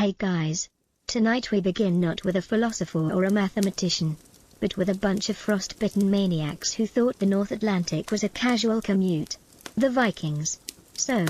Hey guys! Tonight we begin not with a philosopher or a mathematician, but with a bunch of frostbitten maniacs who thought the North Atlantic was a casual commute. The Vikings. So,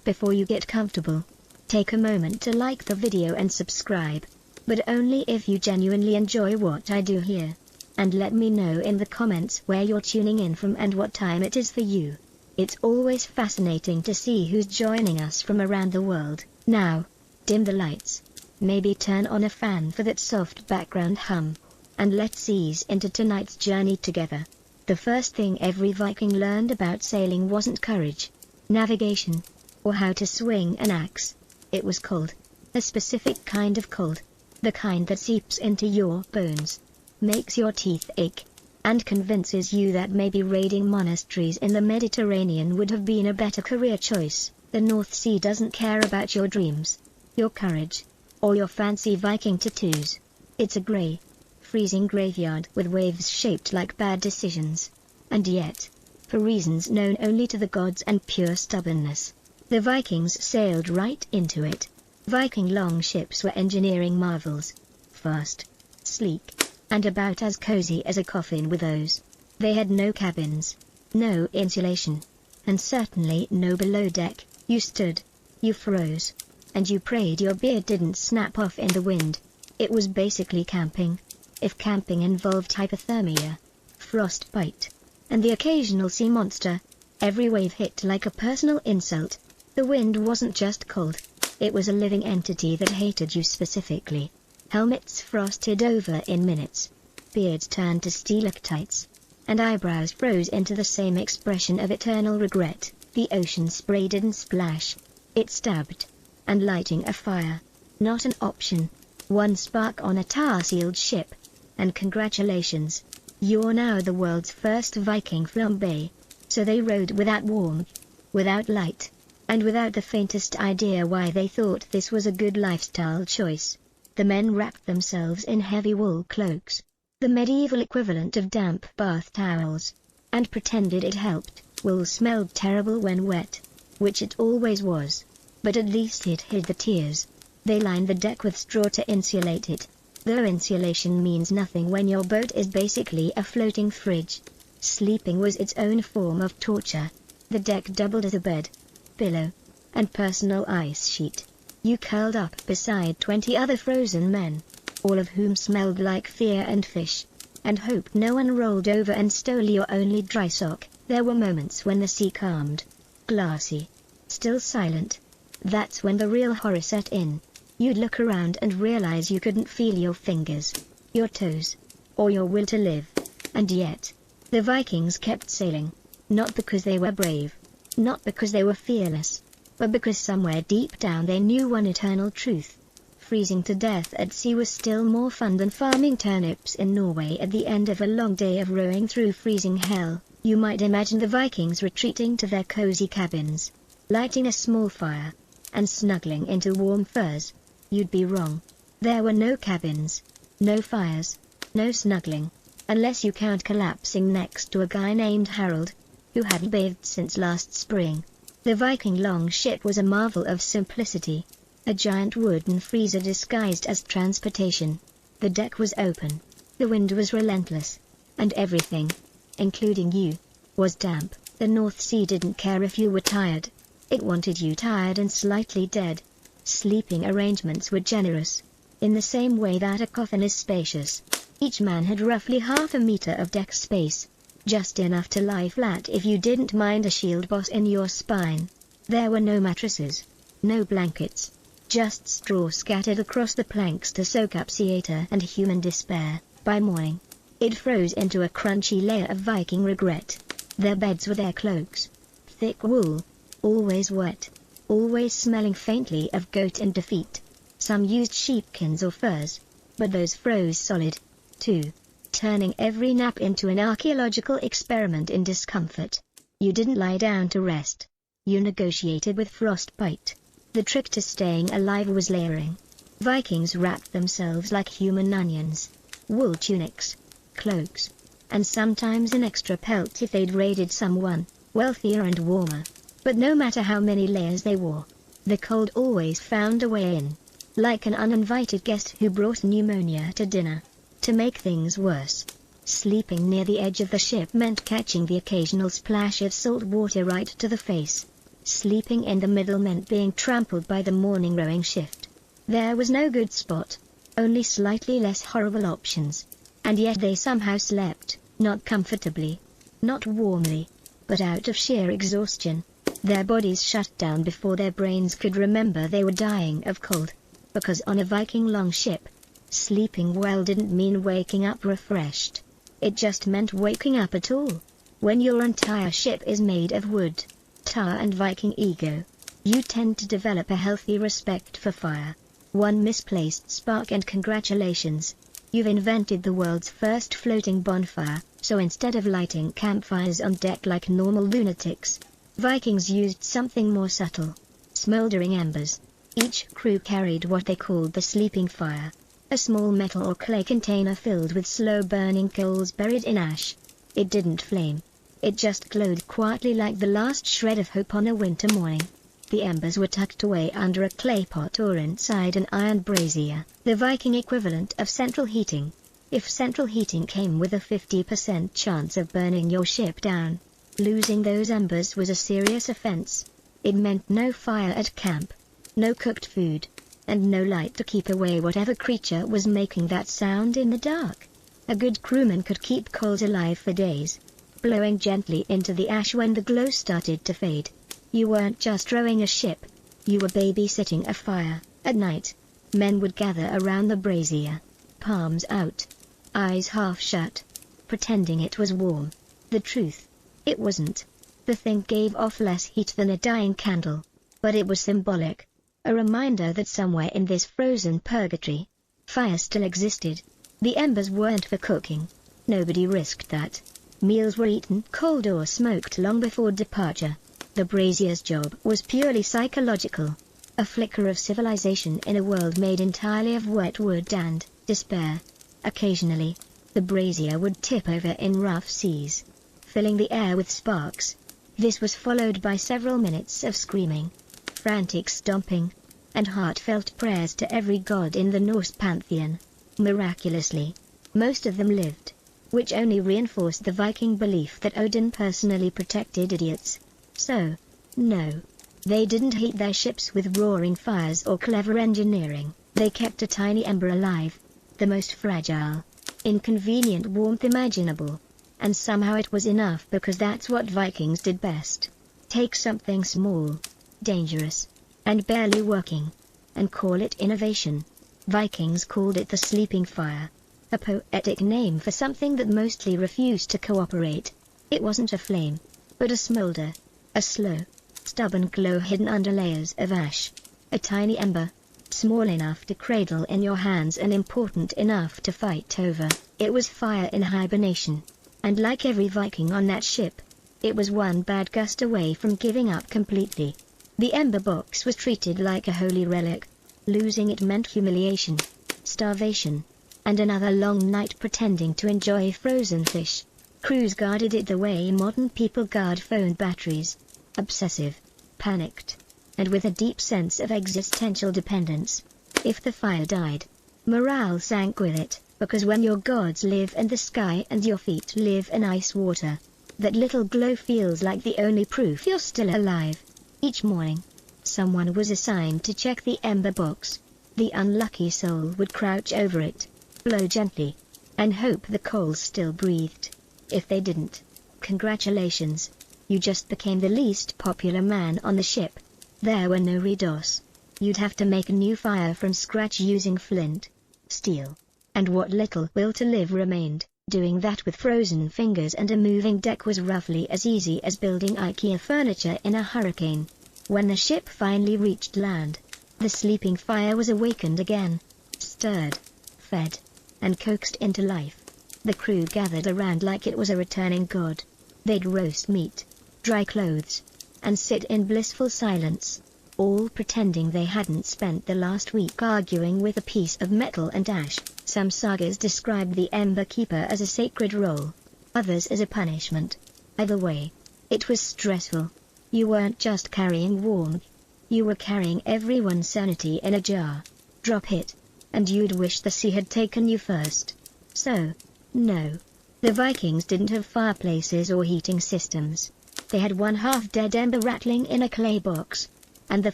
before you get comfortable, take a moment to like the video and subscribe, but only if you genuinely enjoy what I do here. And let me know in the comments where you're tuning in from and what time it is for you. It's always fascinating to see who's joining us from around the world. Now, dim the lights, maybe turn on a fan for that soft background hum, and let's ease into tonight's journey together. The first thing every Viking learned about sailing wasn't courage, navigation, or how to swing an axe. It was cold. A specific kind of cold. The kind that seeps into your bones, makes your teeth ache, and convinces you that maybe raiding monasteries in the Mediterranean would have been a better career choice. The North Sea doesn't care about your dreams, your courage, or your fancy Viking tattoos. It's a grey, freezing graveyard with waves shaped like bad decisions. And yet, for reasons known only to the gods and pure stubbornness, the Vikings sailed right into it. Viking longships were engineering marvels. Fast, sleek, and about as cozy as a coffin with those. They had no cabins, no insulation, and certainly no below deck. You stood, you froze, and you prayed your beard didn't snap off in the wind. It was basically camping, if camping involved hypothermia, frostbite, and the occasional sea monster. Every wave hit like a personal insult. The wind wasn't just cold, it was a living entity that hated you specifically. Helmets frosted over in minutes, beards turned to stalactites, and eyebrows froze into the same expression of eternal regret. The ocean spray didn't splash, it stabbed. And lighting a fire, not an option. One spark on a tar-sealed ship, and congratulations, you're now the world's first Viking flambe. So they rode without warmth, without light, and without the faintest idea why they thought this was a good lifestyle choice. The men wrapped themselves in heavy wool cloaks, the medieval equivalent of damp bath towels, and pretended it helped. Wool smelled terrible when wet, which it always was, but at least it hid the tears. They lined the deck with straw to insulate it, though insulation means nothing when your boat is basically a floating fridge. Sleeping was its own form of torture. The deck doubled as a bed, pillow, and personal ice sheet. You curled up beside 20 other frozen men, all of whom smelled like fear and fish, and hoped no one rolled over and stole your only dry sock. There were moments when the sea calmed, glassy, still silent. That's when the real horror set in. You'd look around and realize you couldn't feel your fingers, your toes, or your will to live. And yet, the Vikings kept sailing, not because they were brave, not because they were fearless, but because somewhere deep down they knew one eternal truth. Freezing to death at sea was still more fun than farming turnips in Norway at the end of a long day of rowing through freezing hell. You might imagine the Vikings retreating to their cozy cabins, lighting a small fire, and snuggling into warm furs. You'd be wrong. There were no cabins, no fires, no snuggling, unless you count collapsing next to a guy named Harold, who hadn't bathed since last spring. The Viking longship was a marvel of simplicity, a giant wooden freezer disguised as transportation. The deck was open, the wind was relentless, and everything, including you, was damp. The North Sea didn't care if you were tired. It wanted you tired and slightly dead. Sleeping arrangements were generous, in the same way that a coffin is spacious. Each man had roughly half a meter of deck space, just enough to lie flat if you didn't mind a shield boss in your spine. There were no mattresses, no blankets, just straw scattered across the planks to soak up theater and human despair. By morning, it froze into a crunchy layer of Viking regret. Their beds were their cloaks, thick wool, always wet, always smelling faintly of goat and defeat. Some used sheepskins or furs, but those froze solid, too, turning every nap into an archaeological experiment in discomfort. You didn't lie down to rest. You negotiated with frostbite. The trick to staying alive was layering. Vikings wrapped themselves like human onions. Wool tunics, cloaks, and sometimes an extra pelt if they'd raided someone, wealthier and warmer. But no matter how many layers they wore, the cold always found a way in. like an uninvited guest who brought pneumonia to dinner. To make things worse, sleeping near the edge of the ship meant catching the occasional splash of salt water right to the face. Sleeping in the middle meant being trampled by the morning rowing shift. There was no good spot, only slightly less horrible options. And yet they somehow slept, not comfortably, not warmly, but out of sheer exhaustion. Their bodies shut down before their brains could remember they were dying of cold. Because on a Viking long ship, sleeping well didn't mean waking up refreshed. It just meant waking up at all. When your entire ship is made of wood, tar and Viking ego, you tend to develop a healthy respect for fire. One misplaced spark and congratulations. You've invented the world's first floating bonfire, so instead of lighting campfires on deck like normal lunatics, Vikings used something more subtle. Smoldering embers. Each crew carried what they called the sleeping fire, a small metal or clay container filled with slow-burning coals buried in ash. It didn't flame. It just glowed quietly like the last shred of hope on a winter morning. The embers were tucked away under a clay pot or inside an iron brazier, the Viking equivalent of central heating. If central heating came with a 50% chance of burning your ship down, losing those embers was a serious offense. It meant no fire at camp, no cooked food, and no light to keep away whatever creature was making that sound in the dark. A good crewman could keep coals alive for days, blowing gently into the ash when the glow started to fade. You weren't just rowing a ship, you were babysitting a fire. At night, men would gather around the brazier, palms out, eyes half shut, pretending it was warm. The truth, it wasn't. The thing gave off less heat than a dying candle, but it was symbolic, a reminder that somewhere in this frozen purgatory, fire still existed. The embers weren't for cooking. Nobody risked that. Meals were eaten cold or smoked long before departure. The brazier's job was purely psychological, a flicker of civilization in a world made entirely of wet wood and despair. Occasionally, the brazier would tip over in rough seas, filling the air with sparks. This was followed by several minutes of screaming, frantic stomping, and heartfelt prayers to every god in the Norse pantheon. Miraculously, most of them lived, which only reinforced the Viking belief that Odin personally protected idiots. So, no, they didn't heat their ships with roaring fires or clever engineering. They kept a tiny ember alive, the most fragile, inconvenient warmth imaginable. And somehow it was enough because that's what Vikings did best. Take something small, dangerous, and barely working, and call it innovation. Vikings called it the sleeping fire, a poetic name for something that mostly refused to cooperate. It wasn't a flame, but a smolder. A slow, stubborn glow hidden under layers of ash. A tiny ember, small enough to cradle in your hands and important enough to fight over. It was fire in hibernation. And like every Viking on that ship, it was one bad gust away from giving up completely. The ember box was treated like a holy relic. Losing it meant humiliation, starvation, and another long night pretending to enjoy frozen fish. Crews guarded it the way modern people guard phone batteries. Obsessive, panicked, and with a deep sense of existential dependence. If the fire died, morale sank with it, because when your gods live in the sky and your feet live in ice water, that little glow feels like the only proof you're still alive. Each morning, someone was assigned to check the ember box. The unlucky soul would crouch over it, blow gently, and hope the coals still breathed. If they didn't, congratulations. You just became the least popular man on the ship. There were no redos. You'd have to make a new fire from scratch using flint, steel, and what little will to live remained. Doing that with frozen fingers and a moving deck was roughly as easy as building IKEA furniture in a hurricane. When the ship finally reached land, the sleeping fire was awakened again, stirred, fed, and coaxed into life. The crew gathered around like it was a returning god. They'd roast meat, dry clothes, and sit in blissful silence, all pretending they hadn't spent the last week arguing with a piece of metal and ash. Some sagas describe the Ember Keeper as a sacred role, others as a punishment. Either way, it was stressful. You weren't just carrying warmth, you were carrying everyone's sanity in a jar. drop it, and you'd wish the sea had taken you first. So, no. The Vikings didn't have fireplaces or heating systems. They had one half-dead ember rattling in a clay box, and the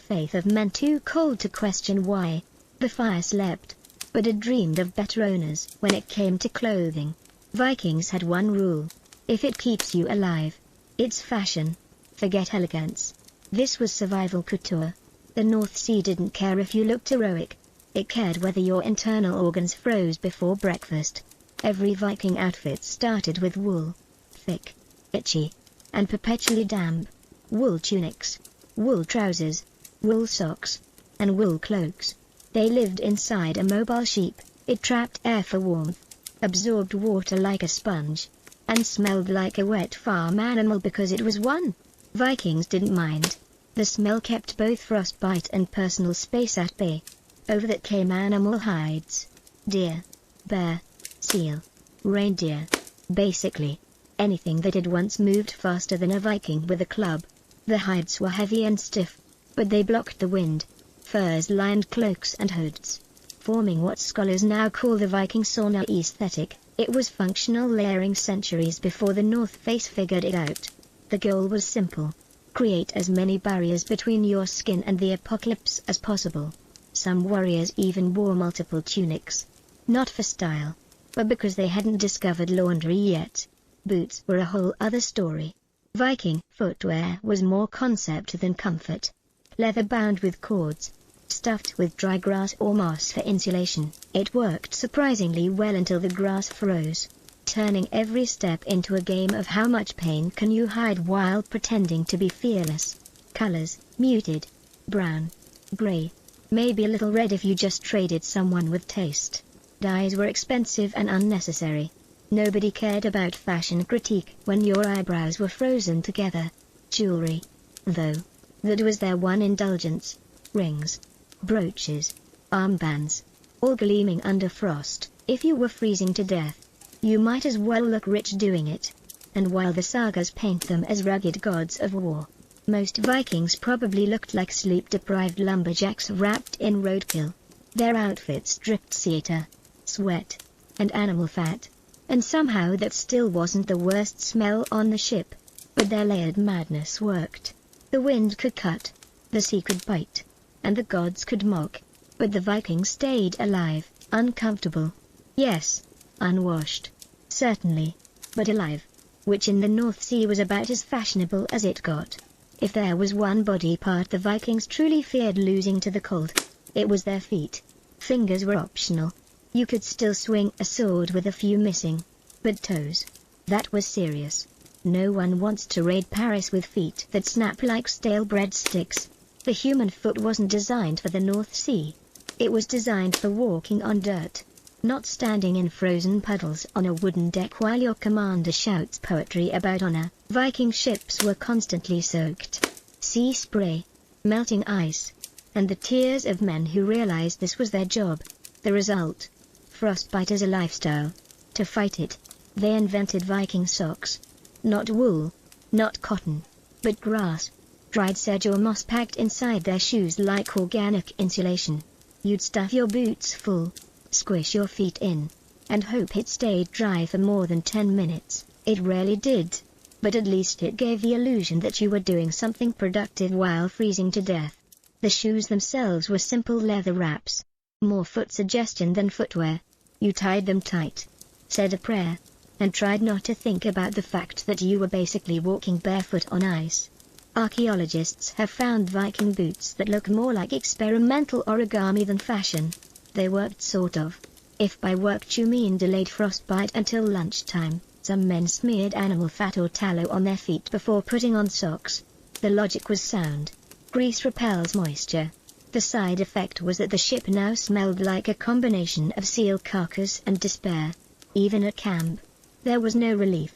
faith of men too cold to question why. The fire slept, but it dreamed of better owners when it came to clothing. Vikings had one rule: if it keeps you alive, it's fashion. Forget elegance. This was survival couture. The North Sea didn't care if you looked heroic. It cared whether your internal organs froze before breakfast. Every Viking outfit started with wool. Thick, itchy, and perpetually damp. Wool tunics, wool trousers, wool socks, and wool cloaks. They lived inside a mobile sheep. It trapped air for warmth, absorbed water like a sponge, and smelled like a wet farm animal because it was one. Vikings didn't mind. The smell kept both frostbite and personal space at bay. Over that came animal hides. Deer, bear, seal, reindeer. Basically, anything that had once moved faster than a Viking with a club. The hides were heavy and stiff, but they blocked the wind. Furs lined cloaks and hoods, forming what scholars now call the Viking sauna aesthetic. It was functional layering centuries before the North Face figured it out. The goal was simple: create as many barriers between your skin and the apocalypse as possible. Some warriors even wore multiple tunics. Not for style, but because they hadn't discovered laundry yet. Boots were a whole other story. Viking footwear was more concept than comfort. Leather bound with cords, stuffed with dry grass or moss for insulation. It worked surprisingly well until the grass froze, turning every step into a game of how much pain can you hide while pretending to be fearless. Colors: muted, brown, gray, maybe a little red if you just traded someone with taste. Dyes were expensive and unnecessary. Nobody cared about fashion critique when your eyebrows were frozen together. Jewelry, though, that was their one indulgence. Rings, brooches, armbands, all gleaming under frost. If you were freezing to death, you might as well look rich doing it. And while the sagas paint them as rugged gods of war, most Vikings probably looked like sleep-deprived lumberjacks wrapped in roadkill. Their outfits dripped ciater, sweat, and animal fat. And somehow that still wasn't the worst smell on the ship. But their layered madness worked. The wind could cut, the sea could bite, and the gods could mock. But the Vikings stayed alive, uncomfortable. Yes, unwashed. Certainly. But alive. Which in the North Sea was about as fashionable as it got. If there was one body part the Vikings truly feared losing to the cold, it was their feet. Fingers were optional. You could still swing a sword with a few missing. But toes? That was serious. No one wants to raid Paris with feet that snap like stale breadsticks. The human foot wasn't designed for the North Sea. It was designed for walking on dirt, not standing in frozen puddles on a wooden deck while your commander shouts poetry about honor. Viking ships were constantly soaked. Sea spray, melting ice, and the tears of men who realized this was their job. The result: frostbite as a lifestyle. To fight it, they invented Viking socks. Not wool, not cotton, but grass, dried sedge or moss packed inside their shoes like organic insulation. You'd stuff your boots full, squish your feet in, and hope it stayed dry for more than 10 minutes. It rarely did, but at least it gave the illusion that you were doing something productive while freezing to death. The shoes themselves were simple leather wraps. More foot suggestion than footwear. You tied them tight, said a prayer, and tried not to think about the fact that you were basically walking barefoot on ice. Archaeologists have found Viking boots that look more like experimental origami than fashion. They worked sort of. If by worked you mean delayed frostbite until lunchtime, some men smeared animal fat or tallow on their feet before putting on socks. The logic was sound. Grease repels moisture. The side effect was that the ship now smelled like a combination of seal carcass and despair. Even at camp, there was no relief.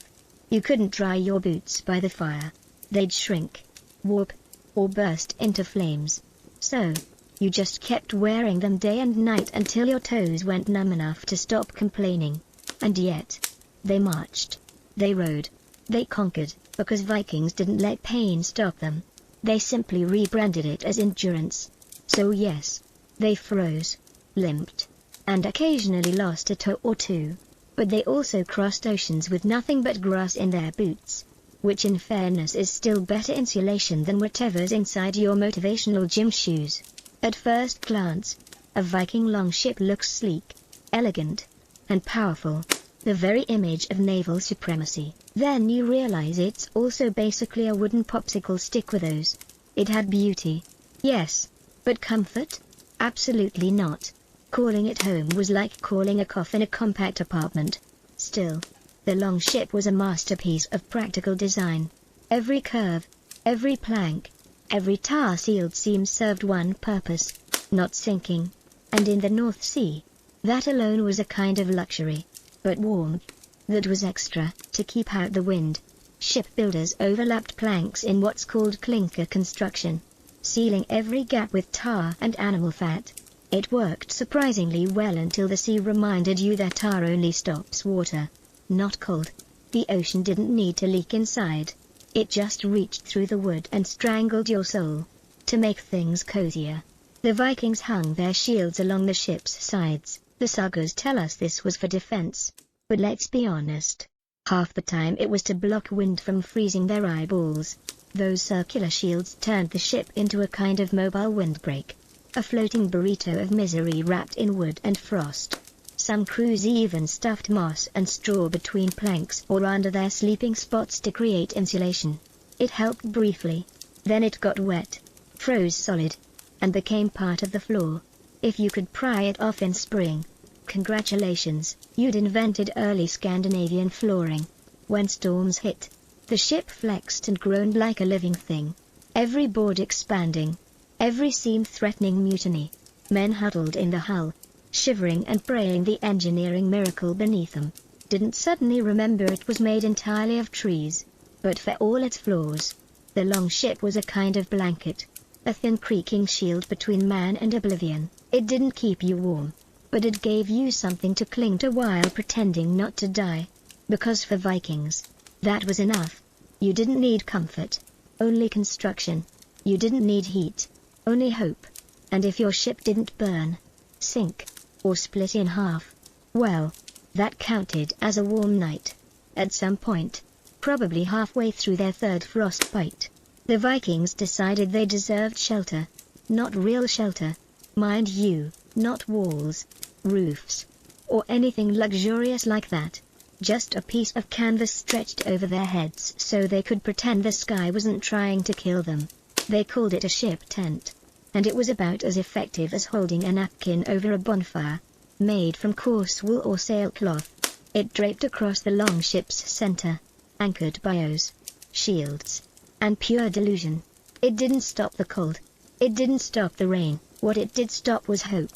You couldn't dry your boots by the fire. They'd shrink, warp, or burst into flames. So, you just kept wearing them day and night until your toes went numb enough to stop complaining. And yet, they marched. They rode. They conquered, because Vikings didn't let pain stop them. They simply rebranded it as endurance. So yes, they froze. limped, and occasionally lost a toe or two. But they also crossed oceans with nothing but grass in their boots, which in fairness is still better insulation than whatever's inside your motivational gym shoes. At first glance, a Viking longship looks sleek, elegant, and powerful, the very image of naval supremacy. Then you realize it's also basically a wooden popsicle stick with O's. It had beauty, yes, but comfort? Absolutely not. Calling it home was like calling a coffin a compact apartment. Still, the longship was a masterpiece of practical design. Every curve, every plank, every tar-sealed seam served one purpose: not sinking. And in the North Sea, that alone was a kind of luxury. But warmth, that was extra. To keep out the wind, shipbuilders overlapped planks in what's called clinker construction, sealing every gap with tar and animal fat. It worked surprisingly well until the sea reminded you that tar only stops water, not cold. The ocean didn't need to leak inside. It just reached through the wood and strangled your soul. To make things cozier, the Vikings hung their shields along the ship's sides. The sagas tell us this was for defense. But let's be honest, half the time it was to block wind from freezing their eyeballs. Those circular shields turned the ship into a kind of mobile windbreak, a floating burrito of misery wrapped in wood and frost. Some crews even stuffed moss and straw between planks or under their sleeping spots to create insulation. It helped briefly. Then it got wet, froze solid, and became part of the floor. If you could pry it off in spring, congratulations, you'd invented early Scandinavian flooring. When storms hit, the ship flexed and groaned like a living thing, every board expanding, every seam threatening mutiny. Men huddled in the hull, shivering and praying the engineering miracle beneath them didn't suddenly remember it was made entirely of trees. But for all its flaws, the longship was a kind of blanket, a thin creaking shield between man and oblivion. It didn't keep you warm, but it gave you something to cling to while pretending not to die. Because for Vikings, that was enough. You didn't need comfort, only construction. You didn't need heat, only hope. And if your ship didn't burn, sink, or split in half, well, that counted as a warm night. At some point, probably halfway through their third frostbite, the Vikings decided they deserved shelter. Not real shelter, mind you, not walls, roofs, or anything luxurious like that. Just a piece of canvas stretched over their heads so they could pretend the sky wasn't trying to kill them. They called it a ship tent, and it was about as effective as holding a napkin over a bonfire, made from coarse wool or sailcloth. It draped across the longship's center, anchored by O's, shields, and pure delusion. It didn't stop the cold. It didn't stop the rain. What it did stop was hope.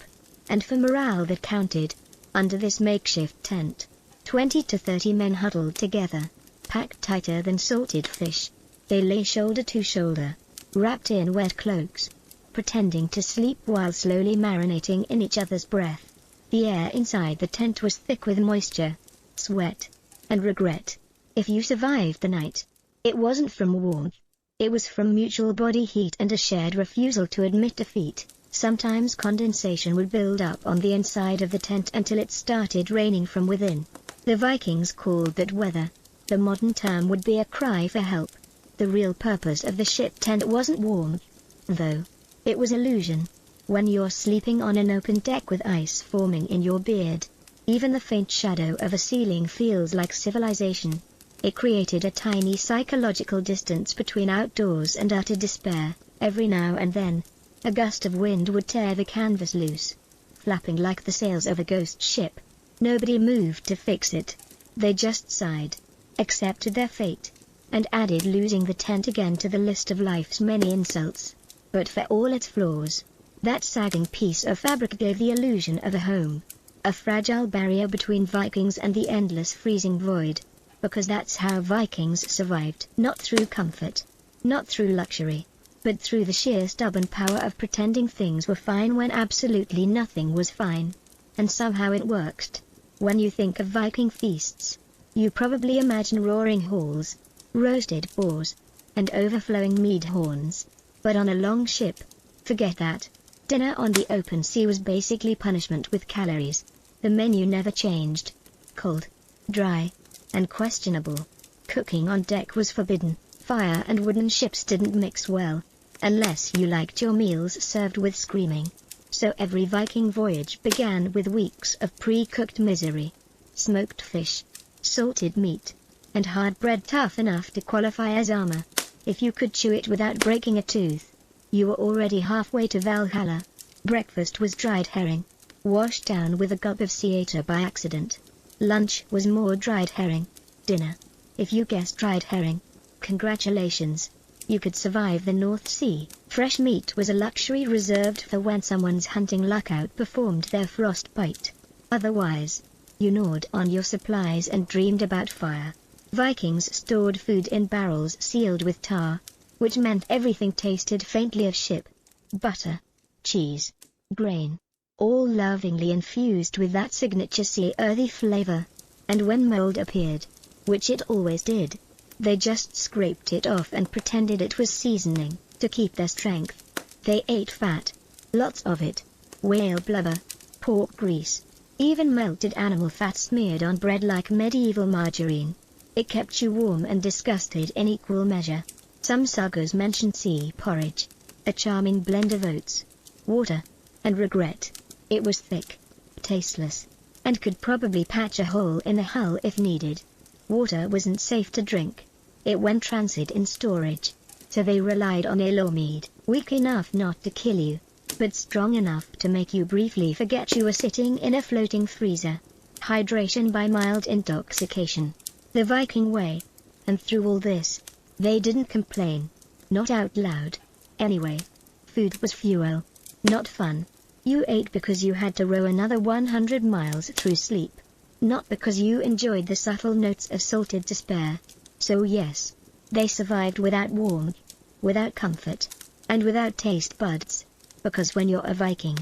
And for morale that counted, under this makeshift tent, 20 to 30 men huddled together, packed tighter than salted fish. They lay shoulder to shoulder, wrapped in wet cloaks, pretending to sleep while slowly marinating in each other's breath. The air inside the tent was thick with moisture, sweat, and regret. If you survived the night, it wasn't from warmth. It was from mutual body heat and a shared refusal to admit defeat. Sometimes condensation would build up on the inside of the tent until it started raining from within. The Vikings called that weather. The modern term would be a cry for help. The real purpose of the ship tent wasn't warmth, though. It was illusion. When you're sleeping on an open deck with ice forming in your beard, even the faint shadow of a ceiling feels like civilization. It created a tiny psychological distance between outdoors and utter despair. Every now and then, a gust of wind would tear the canvas loose, flapping like the sails of a ghost ship. Nobody moved to fix it. They just sighed, accepted their fate, and added losing the tent again to the list of life's many insults. But for all its flaws, that sagging piece of fabric gave the illusion of a home, a fragile barrier between Vikings and the endless freezing void. Because that's how Vikings survived. Not through comfort, not through luxury, but through the sheer stubborn power of pretending things were fine when absolutely nothing was fine. And somehow it worked. When you think of Viking feasts, you probably imagine roaring halls, roasted boars, and overflowing mead horns. But on a long ship, forget that. Dinner on the open sea was basically punishment with calories. The menu never changed. Cold, dry, and questionable. Cooking on deck was forbidden. Fire and wooden ships didn't mix well, unless you liked your meals served with screaming. So every Viking voyage began with weeks of pre-cooked misery. Smoked fish, salted meat, and hard bread tough enough to qualify as armor. If you could chew it without breaking a tooth, you were already halfway to Valhalla. Breakfast was dried herring, washed down with a gulp of ciater by accident. Lunch was more dried herring. Dinner, if you guessed dried herring, congratulations, you could survive the North Sea. Fresh meat was a luxury reserved for when someone's hunting luck outperformed their frostbite. Otherwise, you gnawed on your supplies and dreamed about fire. Vikings stored food in barrels sealed with tar, which meant everything tasted faintly of ship. Butter, cheese, grain, all lovingly infused with that signature sea-earthy flavor. And when mold appeared, which it always did, they just scraped it off and pretended it was seasoning, to keep their strength. They ate fat, lots of it, whale blubber, pork grease, even melted animal fat smeared on bread like medieval margarine. It kept you warm and disgusted in equal measure. Some sagas mention sea porridge, a charming blend of oats, water, and regret. It was thick, tasteless, and could probably patch a hole in the hull if needed. Water wasn't safe to drink. It went rancid in storage, so they relied on ale or mead, weak enough not to kill you, but strong enough to make you briefly forget you were sitting in a floating freezer. Hydration by mild intoxication. The Viking way. And through all this, they didn't complain. Not out loud. Anyway, food was fuel, not fun. You ate because you had to row another 100 miles through sleep, not because you enjoyed the subtle notes of salted despair. So yes, they survived without warmth, without comfort, and without taste buds. Because when you're a Viking,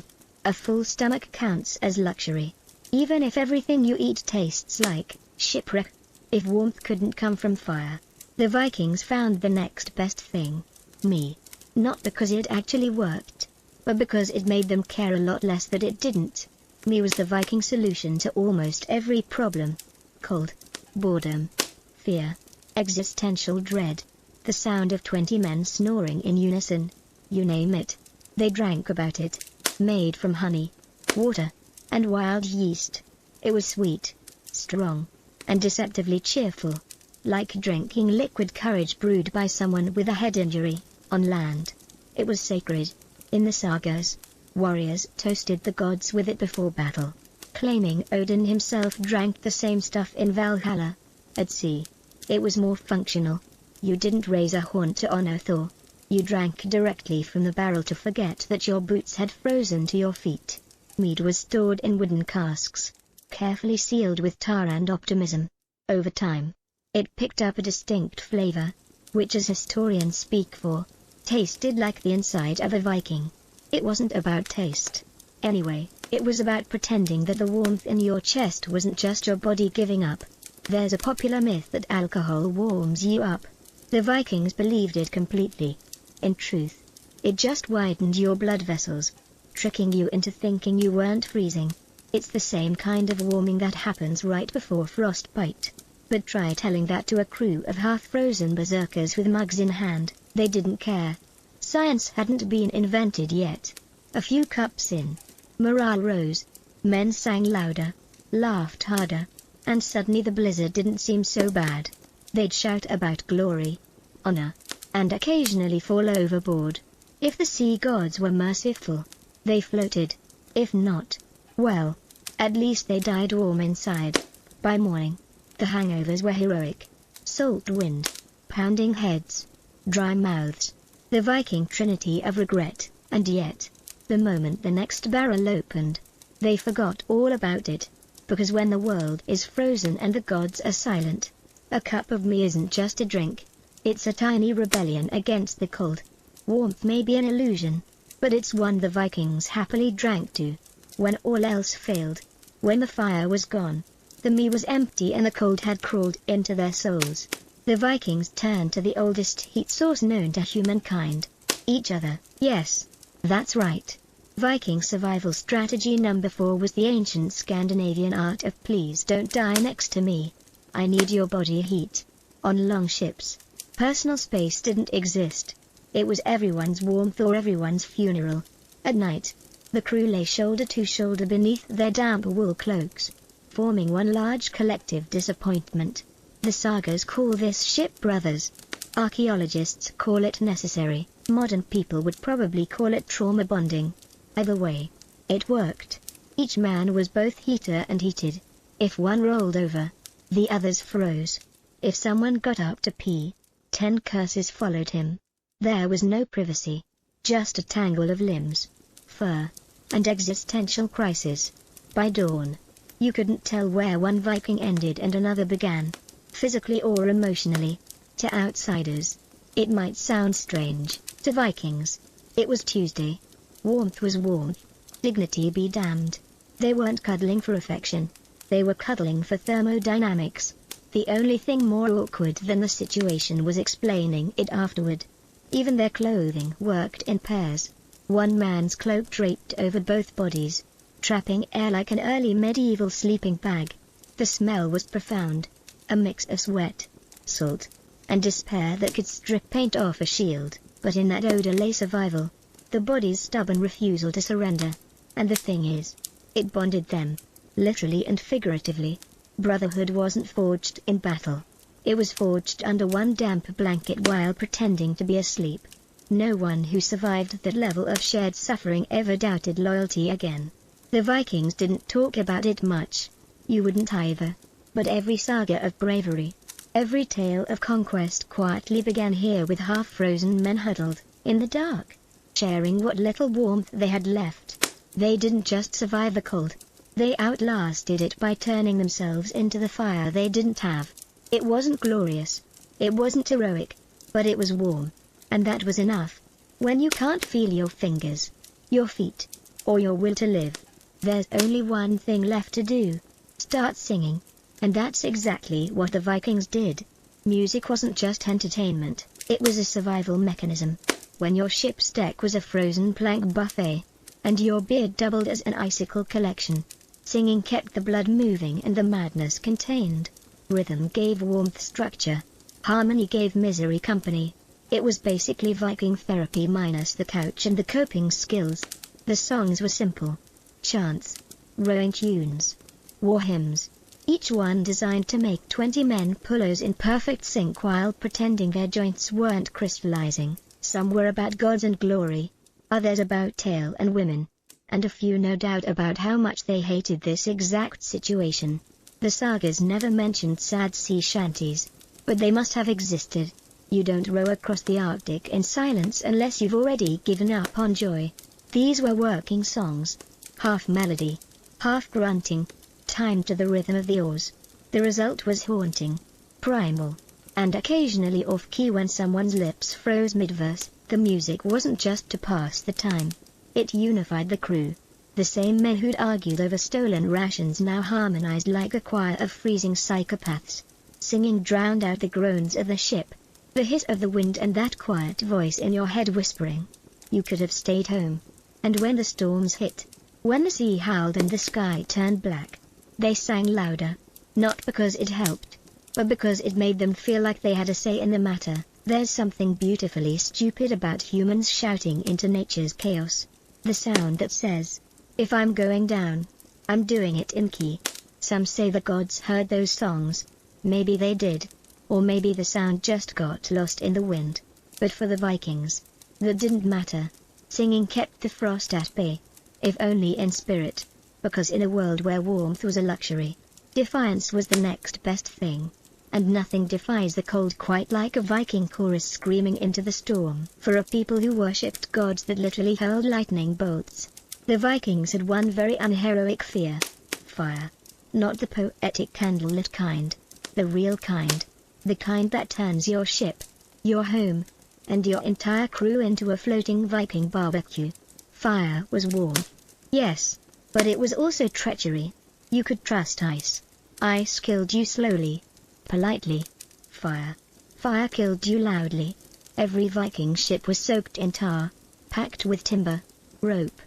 a full stomach counts as luxury. Even if everything you eat tastes like shipwreck. If warmth couldn't come from fire, the Vikings found the next best thing. Me. Not because it actually worked, but because it made them care a lot less that it didn't. Me was the Viking solution to almost every problem. Cold, boredom, fear, existential dread, the sound of 20 men snoring in unison. You name it. They drank about it. Made from honey, water, and wild yeast. It was sweet, strong, and deceptively cheerful. Like drinking liquid courage brewed by someone with a head injury. On land, it was sacred. In the sagas, warriors toasted the gods with it before battle, claiming Odin himself drank the same stuff in Valhalla. At sea, it was more functional. You didn't raise a horn to honor Thor. You drank directly from the barrel to forget that your boots had frozen to your feet. Mead was stored in wooden casks, carefully sealed with tar and optimism. Over time, it picked up a distinct flavor, which as historians speak for, tasted like the inside of a Viking. It wasn't about taste. Anyway, it was about pretending that the warmth in your chest wasn't just your body giving up. There's a popular myth that alcohol warms you up. The Vikings believed it completely. In truth, it just widened your blood vessels, tricking you into thinking you weren't freezing. It's the same kind of warming that happens right before frostbite. But try telling that to a crew of half-frozen berserkers with mugs in hand. They didn't care. Science hadn't been invented yet. A few cups in, morale rose, men sang louder, laughed harder, and suddenly the blizzard didn't seem so bad. They'd shout about glory, honor, and occasionally fall overboard. If the sea gods were merciful, they floated. If not, well, at least they died warm inside. By morning, the hangovers were heroic. Salt wind, pounding heads, dry mouths, the Viking trinity of regret. And yet, the moment the next barrel opened, they forgot all about it. Because when the world is frozen and the gods are silent, a cup of me isn't just a drink. It's a tiny rebellion against the cold. Warmth may be an illusion, but it's one the Vikings happily drank to. When all else failed, when the fire was gone, the me was empty and the cold had crawled into their souls, the Vikings turned to the oldest heat source known to humankind. Each other. Yes, that's right. Viking survival strategy number 4 was the ancient Scandinavian art of please don't die next to me. I need your body heat. On long ships, personal space didn't exist. It was everyone's warmth or everyone's funeral. At night, the crew lay shoulder to shoulder beneath their damp wool cloaks, forming one large collective disappointment. The sagas call this ship brothers. Archaeologists call it necessary. Modern people would probably call it trauma bonding. Either way, it worked. Each man was both heater and heated. If one rolled over, the others froze. If someone got up to pee, 10 curses followed him. There was no privacy, just a tangle of limbs, fur, and existential crisis. By dawn, you couldn't tell where one Viking ended and another began, physically or emotionally. To outsiders, it might sound strange. To Vikings, it was Tuesday. Warmth was warmth. Dignity be damned. They weren't cuddling for affection. They were cuddling for thermodynamics. The only thing more awkward than the situation was explaining it afterward. Even their clothing worked in pairs. One man's cloak draped over both bodies, trapping air like an early medieval sleeping bag. The smell was profound, a mix of sweat, salt, and despair that could strip paint off a shield, but in that odor lay survival. The body's stubborn refusal to surrender. And the thing is, it bonded them, literally and figuratively. Brotherhood wasn't forged in battle. It was forged under one damp blanket while pretending to be asleep. No one who survived that level of shared suffering ever doubted loyalty again. The Vikings didn't talk about it much. You wouldn't either. But every saga of bravery, every tale of conquest quietly began here with half-frozen men huddled, in the dark, sharing what little warmth they had left. They didn't just survive the cold. They outlasted it by turning themselves into the fire they didn't have. It wasn't glorious. It wasn't heroic. But it was warm. And that was enough. When you can't feel your fingers, your feet, or your will to live, there's only one thing left to do. Start singing. And that's exactly what the Vikings did. Music wasn't just entertainment. It was a survival mechanism. When your ship's deck was a frozen plank buffet, and your beard doubled as an icicle collection, singing kept the blood moving and the madness contained. Rhythm gave warmth structure. Harmony gave misery company. It was basically Viking therapy minus the couch and the coping skills. The songs were simple. Chants, rowing tunes, war hymns, each one designed to make 20 men pillows in perfect sync while pretending their joints weren't crystallizing. Some were about gods and glory, others about tale and women, and a few no doubt about how much they hated this exact situation. The sagas never mentioned sad sea shanties, but they must have existed. You don't row across the Arctic in silence unless you've already given up on joy. These were working songs, half melody, half grunting, timed to the rhythm of the oars. The result was haunting, primal, and occasionally off-key when someone's lips froze mid-verse. The music wasn't just to pass the time. It unified the crew. The same men who'd argued over stolen rations now harmonized like a choir of freezing psychopaths. Singing drowned out the groans of the ship, the hiss of the wind and that quiet voice in your head whispering, "You could have stayed home." And when the storms hit, when the sea howled and the sky turned black, they sang louder, not because it helped, but because it made them feel like they had a say in the matter. There's something beautifully stupid about humans shouting into nature's chaos. The sound that says, "If I'm going down, I'm doing it in key." Some say the gods heard those songs. Maybe they did. Or maybe the sound just got lost in the wind. But for the Vikings, that didn't matter. Singing kept the frost at bay. If only in spirit. Because in a world where warmth was a luxury, defiance was the next best thing. And nothing defies the cold quite like a Viking chorus screaming into the storm. For a people who worshipped gods that literally hurled lightning bolts, the Vikings had one very unheroic fear: fire. Not the poetic candlelit kind. The real kind. The kind that turns your ship, your home, and your entire crew into a floating Viking barbecue. Fire was warmth. Yes, but it was also treachery. You could trust ice. Ice killed you slowly, politely. Fire killed you loudly. Every Viking ship was soaked in tar, packed with timber, rope,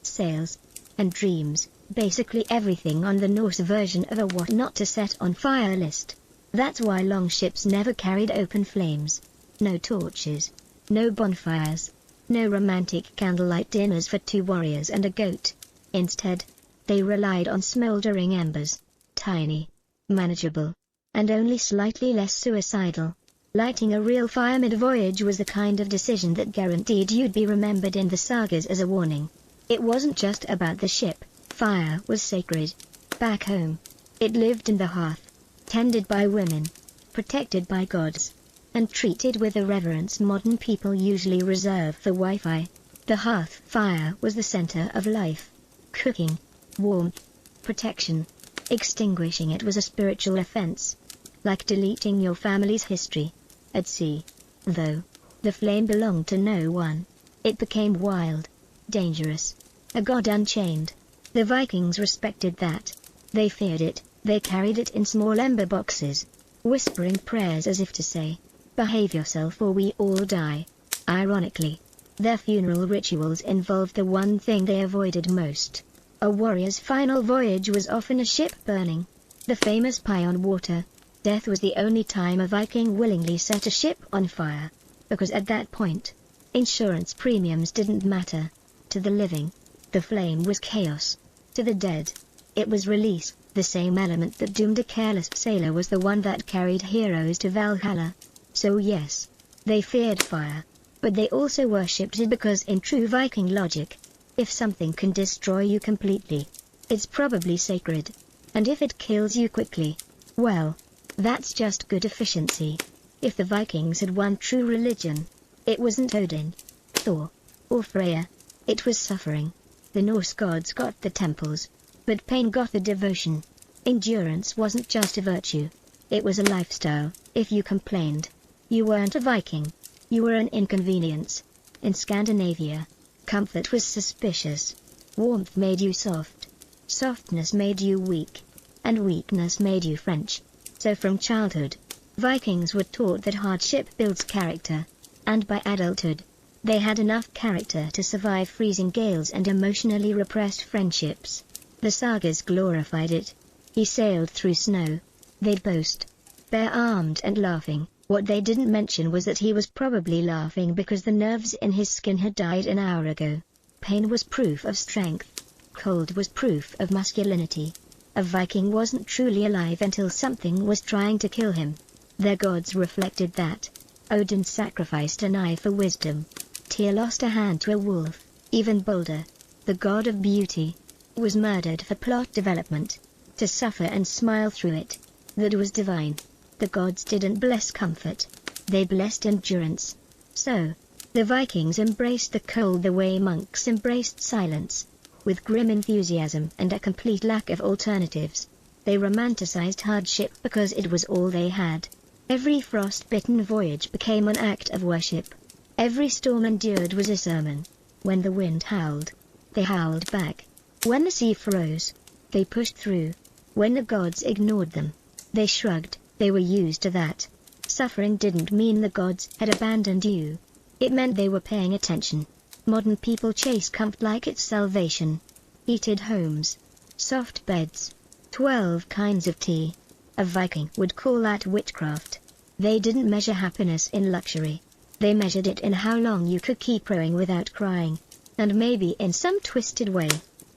sails, and dreams, basically everything on the Norse version of a what not to set on fire list. That's why longships never carried open flames. No torches. No bonfires. No romantic candlelight dinners for 2 warriors and a goat. Instead, they relied on smoldering embers. Tiny, manageable, and only slightly less suicidal. Lighting a real fire mid-voyage was the kind of decision that guaranteed you'd be remembered in the sagas as a warning. It wasn't just about the ship. Fire was sacred. Back home, it lived in the hearth, tended by women, protected by gods, and treated with a reverence modern people usually reserve for Wi-Fi. The hearth fire was the center of life. Cooking, warmth, protection. Extinguishing it was a spiritual offense, like deleting your family's history. At sea, though, the flame belonged to no one. It became wild, dangerous, a god unchained. The Vikings respected that. They feared it. They carried it in small ember boxes, whispering prayers as if to say, "Behave yourself or we all die." Ironically, their funeral rituals involved the one thing they avoided most. A warrior's final voyage was often a ship burning. The famous pie on water. Death was the only time a Viking willingly set a ship on fire, because at that point, insurance premiums didn't matter. To the living, the flame was chaos. To the dead, it was release. The same element that doomed a careless sailor was the one that carried heroes to Valhalla. So yes, they feared fire, but they also worshipped it because in true Viking logic, if something can destroy you completely, it's probably sacred. And if it kills you quickly, well, that's just good efficiency. If the Vikings had one true religion, it wasn't Odin, Thor, or Freya. It was suffering. The Norse gods got the temples, but pain got the devotion. Endurance wasn't just a virtue. It was a lifestyle. If you complained, you weren't a Viking. You were an inconvenience. In Scandinavia, comfort was suspicious. Warmth made you soft. Softness made you weak. And weakness made you French. So from childhood, Vikings were taught that hardship builds character. And by adulthood, they had enough character to survive freezing gales and emotionally repressed friendships. The sagas glorified it. He sailed through snow. They'd boast, bare-armed and laughing. What they didn't mention was that he was probably laughing because the nerves in his skin had died an hour ago. Pain was proof of strength. Cold was proof of masculinity. A Viking wasn't truly alive until something was trying to kill him. Their gods reflected that. Odin sacrificed an eye for wisdom. Tyr lost a hand to a wolf. Even Balder, the god of beauty, was murdered for plot development. To suffer and smile through it, that was divine. The gods didn't bless comfort. They blessed endurance. So, the Vikings embraced the cold the way monks embraced silence. With grim enthusiasm and a complete lack of alternatives. They romanticized hardship because it was all they had. Every frost-bitten voyage became an act of worship. Every storm endured was a sermon. When the wind howled, they howled back. When the sea froze, they pushed through. When the gods ignored them, they shrugged. They were used to that. Suffering didn't mean the gods had abandoned you. It meant they were paying attention. Modern people chase comfort like it's salvation. Heated homes, soft beds, 12 kinds of tea. A Viking would call that witchcraft. They didn't measure happiness in luxury. They measured it in how long you could keep rowing without crying. And maybe in some twisted way,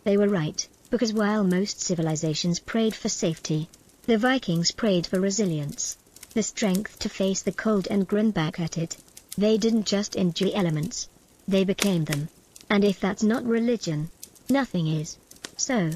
they were right, because while most civilizations prayed for safety, the Vikings prayed for resilience. The strength to face the cold and grin back at it. They didn't just endure elements. They became them. And if that's not religion, nothing is. So,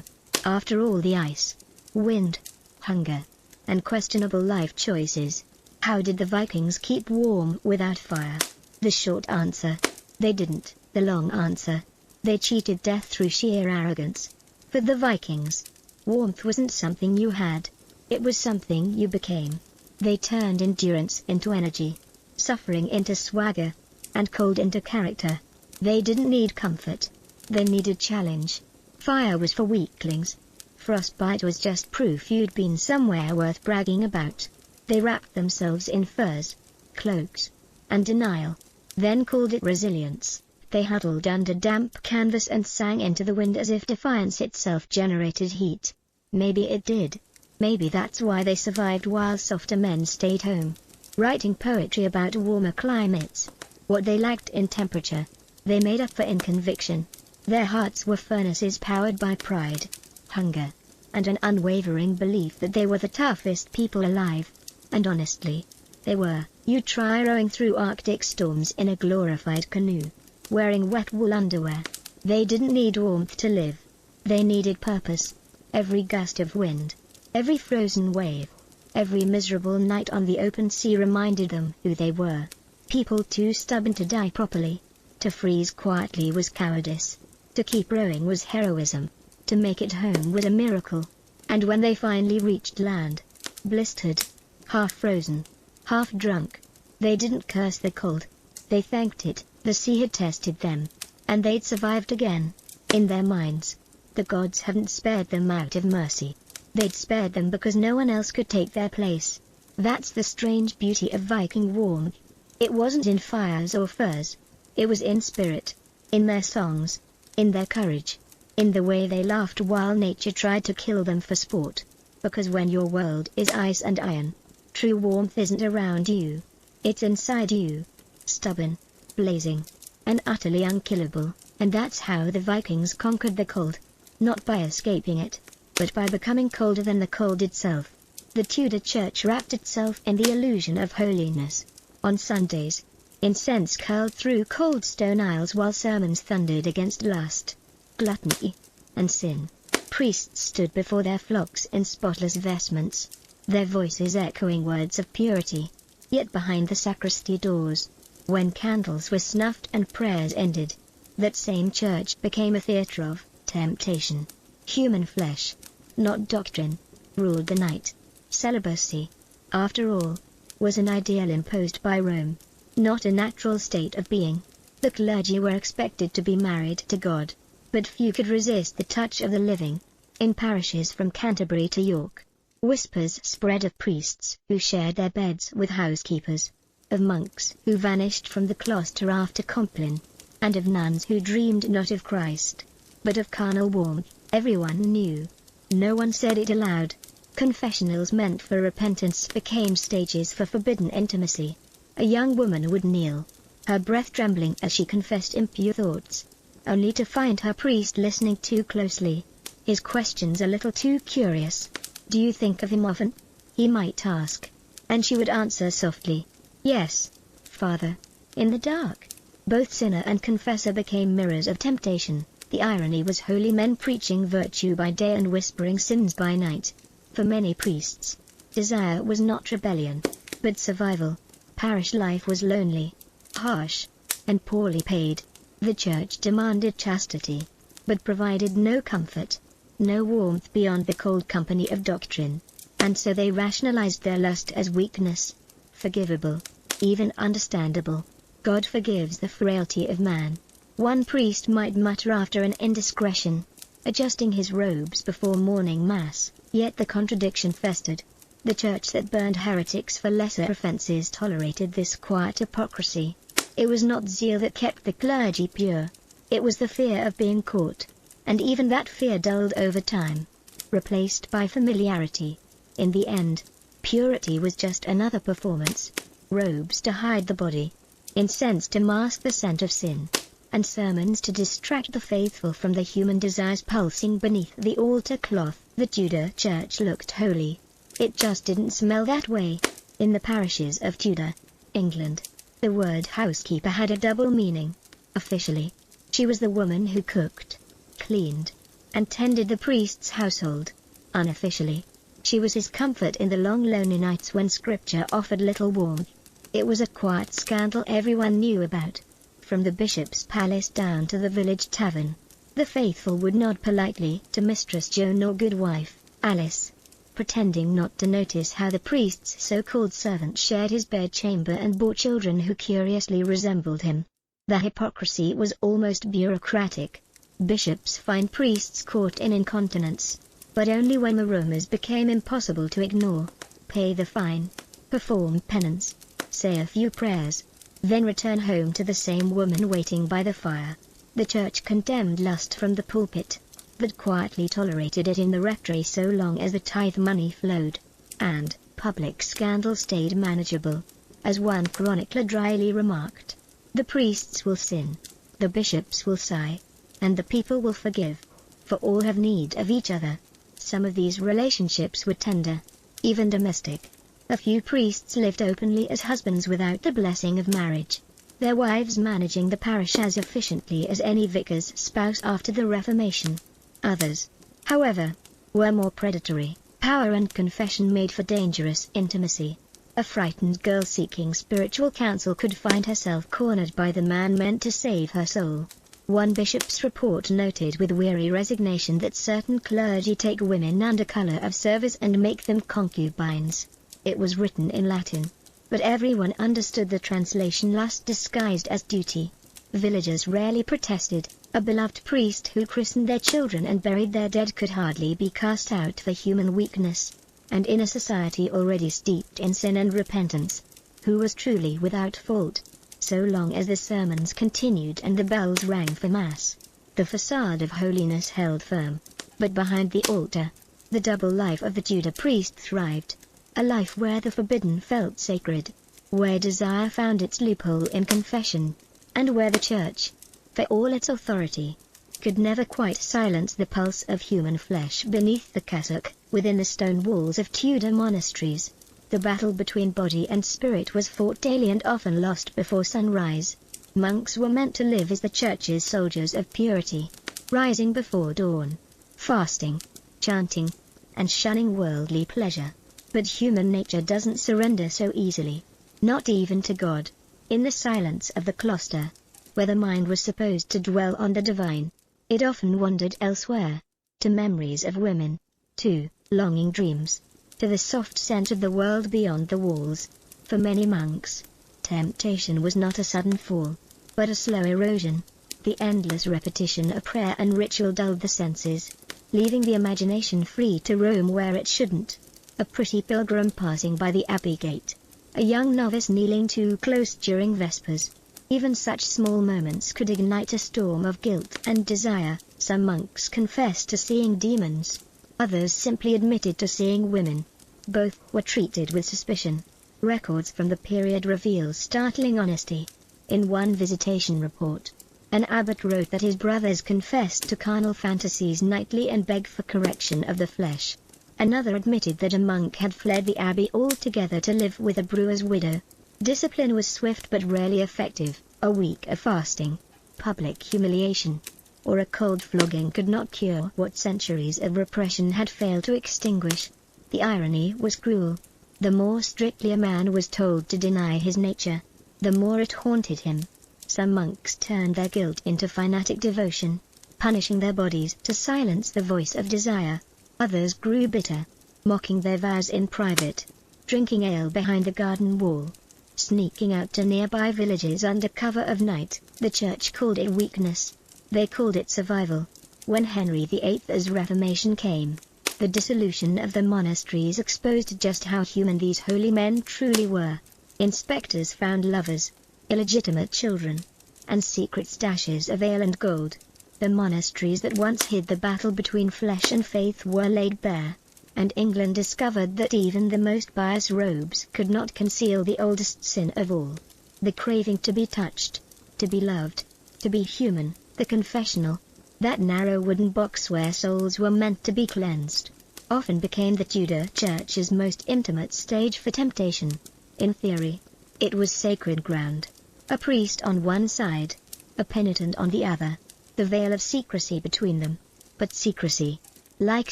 after all the ice, wind, hunger, and questionable life choices, how did the Vikings keep warm without fire? The short answer, they didn't. The long answer, they cheated death through sheer arrogance. For the Vikings, warmth wasn't something you had. It was something you became. They turned endurance into energy, suffering into swagger, and cold into character. They didn't need comfort. They needed challenge. Fire was for weaklings. Frostbite was just proof you'd been somewhere worth bragging about. They wrapped themselves in furs, cloaks, and denial, then called it resilience. They huddled under damp canvas and sang into the wind as if defiance itself generated heat. Maybe it did. Maybe that's why they survived while softer men stayed home, writing poetry about warmer climates. What they lacked in temperature, they made up for in conviction. Their hearts were furnaces powered by pride, hunger, and an unwavering belief that they were the toughest people alive. And honestly, they were. You try rowing through Arctic storms in a glorified canoe, wearing wet wool underwear. They didn't need warmth to live. They needed purpose. Every gust of wind, every frozen wave, every miserable night on the open sea reminded them who they were. People too stubborn to die properly. To freeze quietly was cowardice. To keep rowing was heroism. To make it home was a miracle. And when they finally reached land, blistered, half frozen, half drunk, they didn't curse the cold. They thanked it. The sea had tested them, and they'd survived again. In their minds, the gods hadn't spared them out of mercy. They'd spared them because no one else could take their place. That's the strange beauty of Viking warmth. It wasn't in fires or furs. It was in spirit, in their songs, in their courage, in the way they laughed while nature tried to kill them for sport. Because when your world is ice and iron, true warmth isn't around you. It's inside you. Stubborn, blazing, and utterly unkillable. And that's how the Vikings conquered the cold. Not by escaping it, but by becoming colder than the cold itself. The Tudor Church wrapped itself in the illusion of holiness. On Sundays, incense curled through cold stone aisles while sermons thundered against lust, gluttony, and sin. Priests stood before their flocks in spotless vestments, their voices echoing words of purity. Yet behind the sacristy doors, when candles were snuffed and prayers ended, that same church became a theater of temptation. Human flesh, not doctrine, ruled the night. Celibacy, after all, was an ideal imposed by Rome, not a natural state of being. The clergy were expected to be married to God, but few could resist the touch of the living. In parishes from Canterbury to York, whispers spread of priests who shared their beds with housekeepers, of monks who vanished from the cloister after Compline, and of nuns who dreamed not of Christ, but of carnal warmth. Everyone knew. No one said it aloud. Confessionals meant for repentance became stages for forbidden intimacy. A young woman would kneel, her breath trembling as she confessed impure thoughts, only to find her priest listening too closely, his questions a little too curious. "Do you think of him often?" he might ask, and she would answer softly, "Yes, Father." In the dark, both sinner and confessor became mirrors of temptation. The irony was holy men preaching virtue by day and whispering sins by night. For many priests, desire was not rebellion, but survival. Parish life was lonely, harsh, and poorly paid. The church demanded chastity, but provided no comfort, no warmth beyond the cold company of doctrine. And so they rationalized their lust as weakness, forgivable, even understandable. God forgives the frailty of man, one priest might mutter after an indiscretion, adjusting his robes before morning mass. Yet the contradiction festered. The church that burned heretics for lesser offenses tolerated this quiet hypocrisy. It was not zeal that kept the clergy pure. It was the fear of being caught. And even that fear dulled over time, replaced by familiarity. In the end, purity was just another performance. Robes to hide the body, incense to mask the scent of sin, and sermons to distract the faithful from the human desires pulsing beneath the altar cloth. The Tudor Church looked holy. It just didn't smell that way. In the parishes of Tudor, England, the word housekeeper had a double meaning. Officially, she was the woman who cooked, cleaned, and tended the priest's household. Unofficially, she was his comfort in the long lonely nights when scripture offered little warmth. It was a quiet scandal everyone knew about. From the bishop's palace down to the village tavern, the faithful would nod politely to Mistress Joan or goodwife Alice, pretending not to notice how the priest's so-called servant shared his bedchamber and bore children who curiously resembled him. The hypocrisy was almost bureaucratic. Bishops fined priests caught in incontinence, but only when the rumors became impossible to ignore. Pay the fine, perform penance, say a few prayers, then return home to the same woman waiting by the fire. The church condemned lust from the pulpit, but quietly tolerated it in the rectory so long as the tithe money flowed, and public scandal stayed manageable. As one chronicler dryly remarked, "The priests will sin, the bishops will sigh, and the people will forgive, for all have need of each other." Some of these relationships were tender, even domestic. A few priests lived openly as husbands without the blessing of marriage, their wives managing the parish as efficiently as any vicar's spouse after the Reformation. Others, however, were more predatory. Power and confession made for dangerous intimacy. A frightened girl seeking spiritual counsel could find herself cornered by the man meant to save her soul. One bishop's report noted with weary resignation that certain clergy take women under color of service and make them concubines. It was written in Latin, but everyone understood the translation: lust disguised as duty. Villagers rarely protested. A beloved priest who christened their children and buried their dead could hardly be cast out for human weakness, and in a society already steeped in sin and repentance, who was truly without fault? So long as the sermons continued and the bells rang for Mass, the facade of holiness held firm. But behind the altar, the double life of the Judah priest thrived, a life where the forbidden felt sacred, where desire found its loophole in confession, and where the Church, for all its authority, could never quite silence the pulse of human flesh beneath the cassock. Within the stone walls of Tudor monasteries, the battle between body and spirit was fought daily and often lost before sunrise. Monks were meant to live as the Church's soldiers of purity, rising before dawn, fasting, chanting, and shunning worldly pleasure. But human nature doesn't surrender so easily, not even to God. In the silence of the cloister, where the mind was supposed to dwell on the divine, it often wandered elsewhere, to memories of women, to longing dreams, to the soft scent of the world beyond the walls. For many monks, temptation was not a sudden fall, but a slow erosion. The endless repetition of prayer and ritual dulled the senses, leaving the imagination free to roam where it shouldn't. A pretty pilgrim passing by the abbey gate, a young novice kneeling too close during Vespers. Even such small moments could ignite a storm of guilt and desire. Some monks confessed to seeing demons, others simply admitted to seeing women. Both were treated with suspicion. Records from the period reveal startling honesty. In one visitation report, an abbot wrote that his brothers confessed to carnal fantasies nightly and begged for correction of the flesh. Another admitted that a monk had fled the abbey altogether to live with a brewer's widow. Discipline was swift but rarely effective. A week of fasting, public humiliation, or a cold flogging could not cure what centuries of repression had failed to extinguish. The irony was cruel. The more strictly a man was told to deny his nature, the more it haunted him. Some monks turned their guilt into fanatic devotion, punishing their bodies to silence the voice of desire. Others grew bitter, mocking their vows in private, drinking ale behind the garden wall, sneaking out to nearby villages under cover of night. The Church called it weakness. They called it survival. When Henry VIII's Reformation came, the dissolution of the monasteries exposed just how human these holy men truly were. Inspectors found lovers, illegitimate children, and secret stashes of ale and gold. The monasteries that once hid the battle between flesh and faith were laid bare, and England discovered that even the most pious robes could not conceal the oldest sin of all: the craving to be touched, to be loved, to be human. The confessional, that narrow wooden box where souls were meant to be cleansed, often became the Tudor Church's most intimate stage for temptation. In theory, it was sacred ground. A priest on one side, a penitent on the other, the veil of secrecy between them. But secrecy, like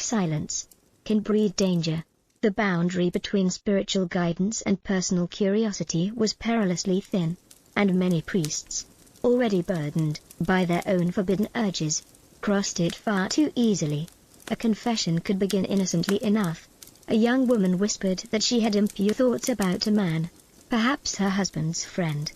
silence, can breed danger. The boundary between spiritual guidance and personal curiosity was perilously thin, and many priests, already burdened by their own forbidden urges, crossed it far too easily. A confession could begin innocently enough. A young woman whispered that she had impure thoughts about a man, perhaps her husband's friend,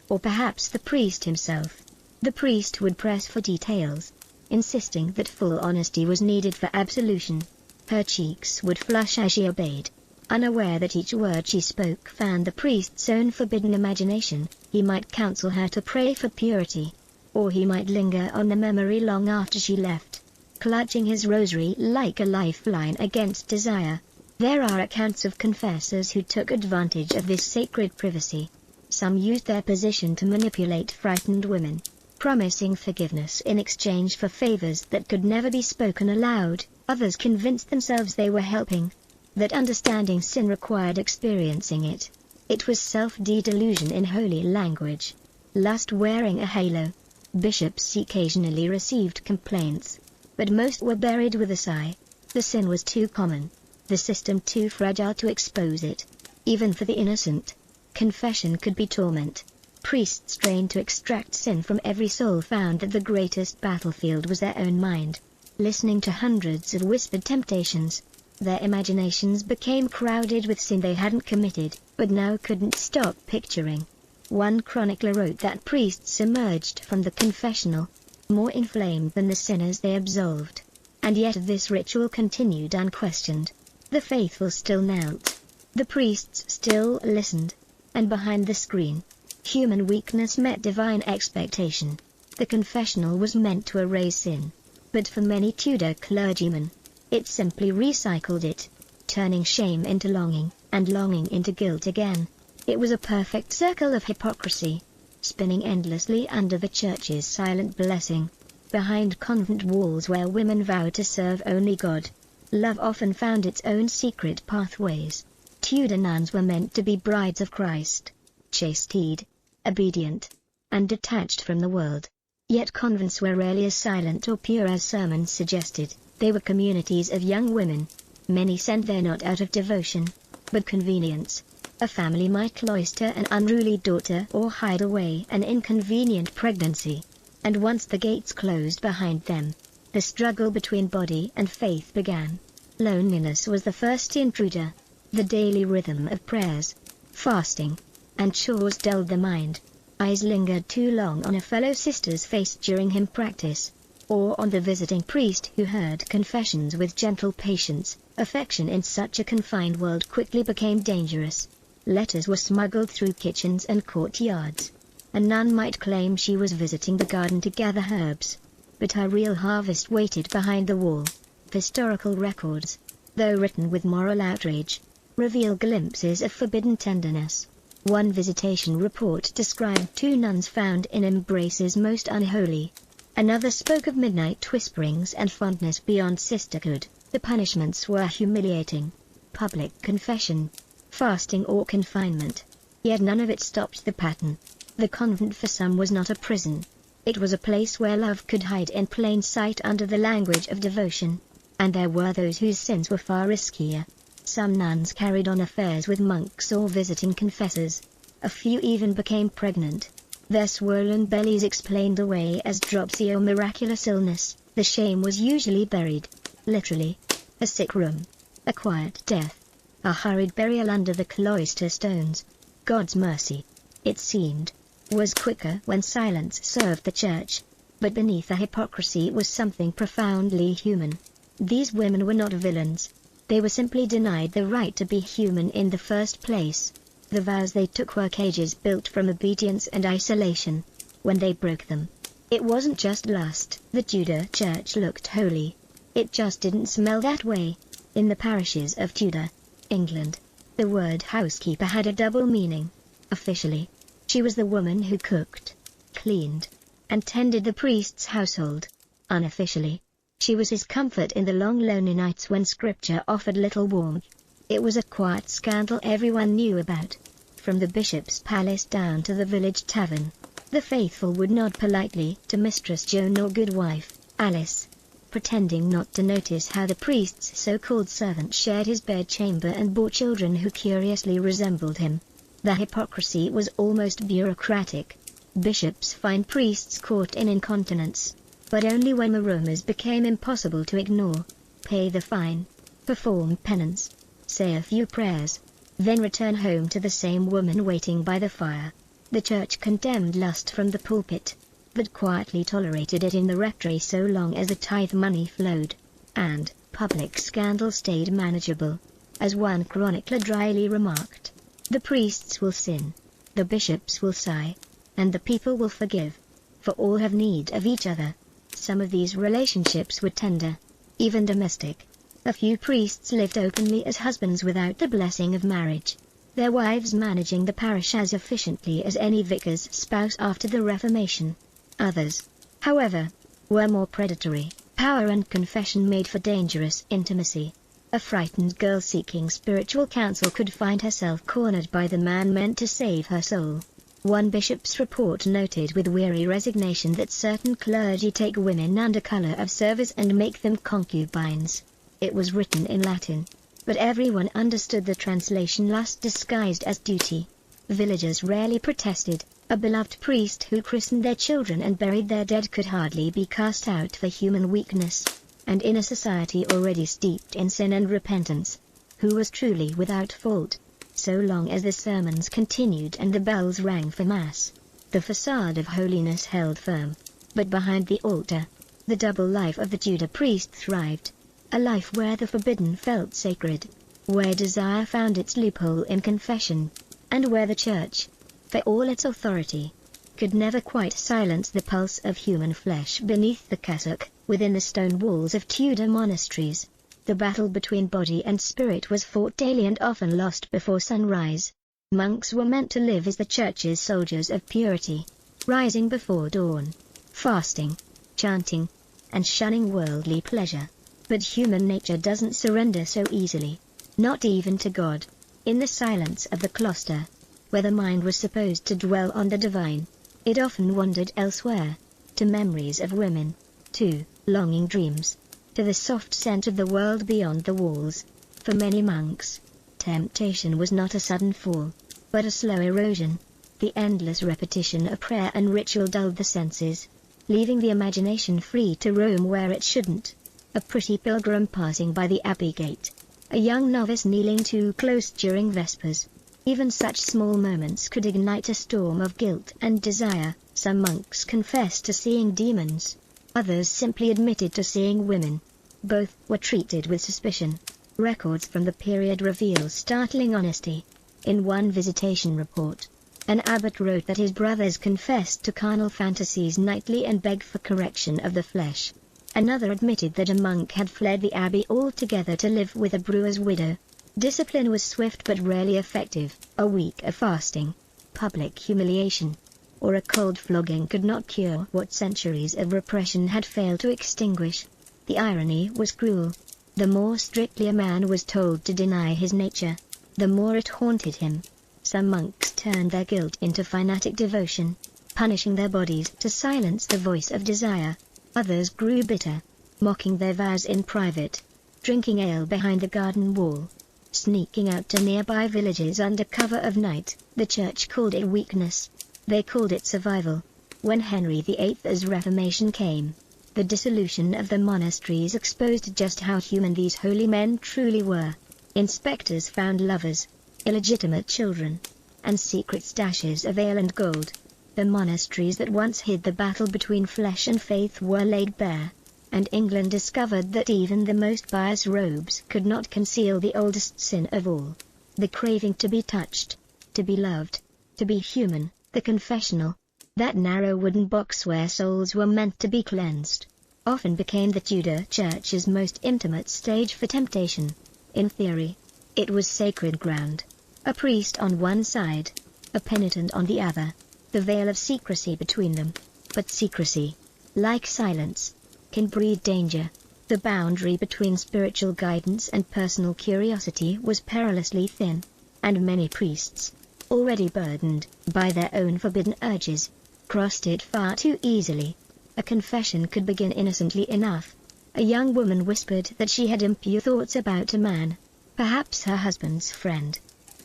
or perhaps the priest himself. The priest would press for details, insisting that full honesty was needed for absolution. Her cheeks would flush as she obeyed, Unaware that each word she spoke fanned the priest's own forbidden imagination, he might counsel her to pray for purity. Or he might linger on the memory long after she left, clutching his rosary like a lifeline against desire. There are accounts of confessors who took advantage of this sacred privacy. Some used their position to manipulate frightened women, promising forgiveness in exchange for favors that could never be spoken aloud. Others convinced themselves they were helping, that understanding sin required experiencing it. It was self-delusion in holy language. Lust wearing a halo. Bishops occasionally received complaints, but most were buried with a sigh. The sin was too common, the system too fragile to expose it. Even for the innocent, confession could be torment. Priests trained to extract sin from every soul found that the greatest battlefield was their own mind. Listening to hundreds of whispered temptations, their imaginations became crowded with sin they hadn't committed, but now couldn't stop picturing. One chronicler wrote that priests emerged from the confessional more inflamed than the sinners they absolved. And yet this ritual continued unquestioned. The faithful still knelt. The priests still listened. And behind the screen, human weakness met divine expectation. The confessional was meant to erase sin. But for many Tudor clergymen, it simply recycled it, turning shame into longing, and longing into guilt again. It was a perfect circle of hypocrisy, spinning endlessly under the church's silent blessing. Behind convent walls where women vowed to serve only God, love often found its own secret pathways. Tudor nuns were meant to be brides of Christ, chaste, obedient, and detached from the world. Yet convents were rarely as silent or pure as sermons suggested. They were communities of young women. Many sent there not out of devotion, but convenience. A family might cloister an unruly daughter or hide away an inconvenient pregnancy. And once the gates closed behind them, the struggle between body and faith began. Loneliness was the first intruder. The daily rhythm of prayers, fasting, and chores dulled the mind. Eyes lingered too long on a fellow sister's face during hymn practice, or on the visiting priest who heard confessions with gentle patience. Affection in such a confined world quickly became dangerous. Letters were smuggled through kitchens and courtyards. A nun might claim she was visiting the garden to gather herbs, but her real harvest waited behind the wall. Historical records, though written with moral outrage, reveal glimpses of forbidden tenderness. One visitation report described two nuns found in embraces most unholy. Another spoke of midnight whisperings and fondness beyond sisterhood. The punishments were humiliating: public confession, fasting or confinement. Yet none of it stopped the pattern. The convent for some was not a prison. It was a place where love could hide in plain sight under the language of devotion. And there were those whose sins were far riskier. Some nuns carried on affairs with monks or visiting confessors. A few even became pregnant. Their swollen bellies explained away as dropsy or miraculous illness. The shame was usually buried, literally. A sick room, a quiet death, a hurried burial under the cloister stones. God's mercy, it seemed, was quicker when silence served the church. But beneath the hypocrisy was something profoundly human. These women were not villains. They were simply denied the right to be human in the first place. The vows they took were cages built from obedience and isolation. When they broke them, it wasn't just lust. The Tudor church looked holy. It just didn't smell that way. In the parishes of Tudor, England, the word housekeeper had a double meaning. Officially, she was the woman who cooked, cleaned, and tended the priest's household. Unofficially, she was his comfort in the long lonely nights when scripture offered little warmth. It was a quiet scandal everyone knew about. From the bishop's palace down to the village tavern, the faithful would nod politely to Mistress Joan or goodwife Alice, pretending not to notice how the priest's so-called servant shared his bedchamber and bore children who curiously resembled him. The hypocrisy was almost bureaucratic. Bishops fined priests caught in incontinence, but only when the rumors became impossible to ignore. Pay the fine, perform penance, say a few prayers, then return home to the same woman waiting by the fire. The church condemned lust from the pulpit, but quietly tolerated it in the rectory so long as the tithe money flowed, and public scandal stayed manageable. As one chronicler dryly remarked, "The priests will sin, the bishops will sigh, and the people will forgive. For all have need of each other." Some of these relationships were tender, even domestic. A few priests lived openly as husbands without the blessing of marriage, their wives managing the parish as efficiently as any vicar's spouse after the Reformation. Others, however, were more predatory. Power and confession made for dangerous intimacy. A frightened girl seeking spiritual counsel could find herself cornered by the man meant to save her soul. One bishop's report noted with weary resignation that certain clergy take women under color of service and make them concubines. It was written in Latin, but everyone understood the translation lust disguised as duty. Villagers rarely protested. A beloved priest who christened their children and buried their dead could hardly be cast out for human weakness. And in a society already steeped in sin and repentance, who was truly without fault? So long as the sermons continued and the bells rang for Mass, the facade of holiness held firm. But behind the altar, the double life of the Judah priest thrived. A life where the forbidden felt sacred, where desire found its loophole in confession, and where the Church, for all its authority, could never quite silence the pulse of human flesh beneath the cassock. Within the stone walls of Tudor monasteries, the battle between body and spirit was fought daily and often lost before sunrise. Monks were meant to live as the Church's soldiers of purity, rising before dawn, fasting, chanting, and shunning worldly pleasure. But human nature doesn't surrender so easily, not even to God. In the silence of the cloister, where the mind was supposed to dwell on the divine, it often wandered elsewhere, to memories of women, to longing dreams, to the soft scent of the world beyond the walls. For many monks, temptation was not a sudden fall, but a slow erosion. The endless repetition of prayer and ritual dulled the senses, leaving the imagination free to roam where it shouldn't. A pretty pilgrim passing by the abbey gate, a young novice kneeling too close during vespers. Even such small moments could ignite a storm of guilt and desire. Some monks confessed to seeing demons, others simply admitted to seeing women. Both were treated with suspicion. Records from the period reveal startling honesty. In one visitation report, an abbot wrote that his brothers confessed to carnal fantasies nightly and begged for correction of the flesh. Another admitted that a monk had fled the abbey altogether to live with a brewer's widow. Discipline was swift but rarely effective. A week of fasting, public humiliation, or a cold flogging could not cure what centuries of repression had failed to extinguish. The irony was cruel. The more strictly a man was told to deny his nature, the more it haunted him. Some monks turned their guilt into fanatic devotion, punishing their bodies to silence the voice of desire. Others grew bitter, mocking their vows in private, drinking ale behind the garden wall, sneaking out to nearby villages under cover of night. The Church called it weakness. They called it survival. When Henry VIII's Reformation came, the dissolution of the monasteries exposed just how human these holy men truly were. Inspectors found lovers, illegitimate children, and secret stashes of ale and gold. The monasteries that once hid the battle between flesh and faith were laid bare, and England discovered that even the most pious robes could not conceal the oldest sin of all, the craving to be touched, to be loved, to be human. The confessional, that narrow wooden box where souls were meant to be cleansed, often became the Tudor Church's most intimate stage for temptation. In theory, it was sacred ground. A priest on one side, a penitent on the other, the veil of secrecy between them. But secrecy, like silence, can breed danger. The boundary between spiritual guidance and personal curiosity was perilously thin, and many priests, already burdened by their own forbidden urges, crossed it far too easily. A confession could begin innocently enough. A young woman whispered that she had impure thoughts about a man, perhaps her husband's friend,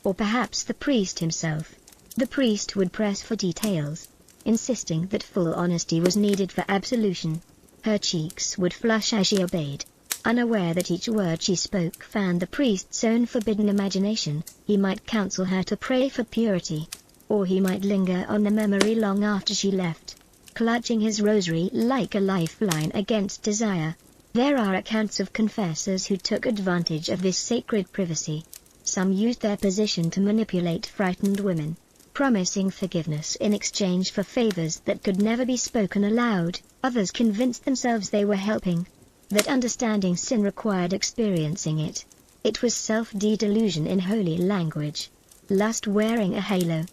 or perhaps the priest himself. The priest would press for details, insisting that full honesty was needed for absolution. Her cheeks would flush as she obeyed, unaware that each word she spoke fanned the priest's own forbidden imagination. He might counsel her to pray for purity, or he might linger on the memory long after she left, clutching his rosary like a lifeline against desire. There are accounts of confessors who took advantage of this sacred privacy. Some used their position to manipulate frightened women, promising forgiveness in exchange for favors that could never be spoken aloud. Others convinced themselves they were helping, that understanding sin required experiencing it. It was self-delusion in holy language. Lust wearing a halo.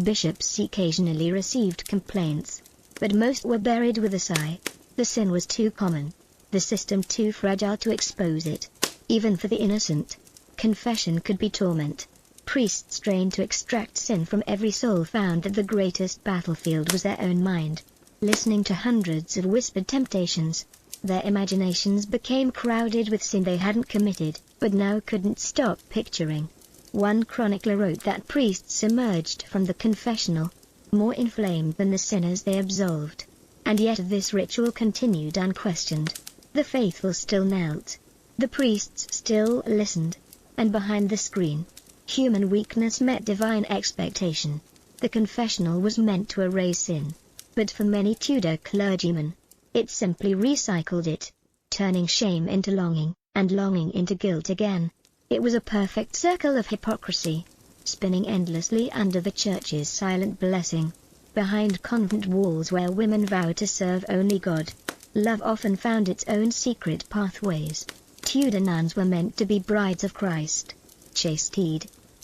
Bishops occasionally received complaints, but most were buried with a sigh. The sin was too common, the system too fragile to expose it, even for the innocent. Confession could be torment. Priests trained to extract sin from every soul found that the greatest battlefield was their own mind. Listening to hundreds of whispered temptations, their imaginations became crowded with sin they hadn't committed, but now couldn't stop picturing. One chronicler wrote that priests emerged from the confessional more inflamed than the sinners they absolved. And yet this ritual continued unquestioned. The faithful still knelt. The priests still listened. And behind the screen, human weakness met divine expectation. The confessional was meant to erase sin. But for many Tudor clergymen, it simply recycled it, turning shame into longing, and longing into guilt again. It was a perfect circle of hypocrisy, spinning endlessly under the Church's silent blessing. Behind convent walls where women vowed to serve only God, love often found its own secret pathways. Tudor nuns were meant to be brides of Christ, chaste,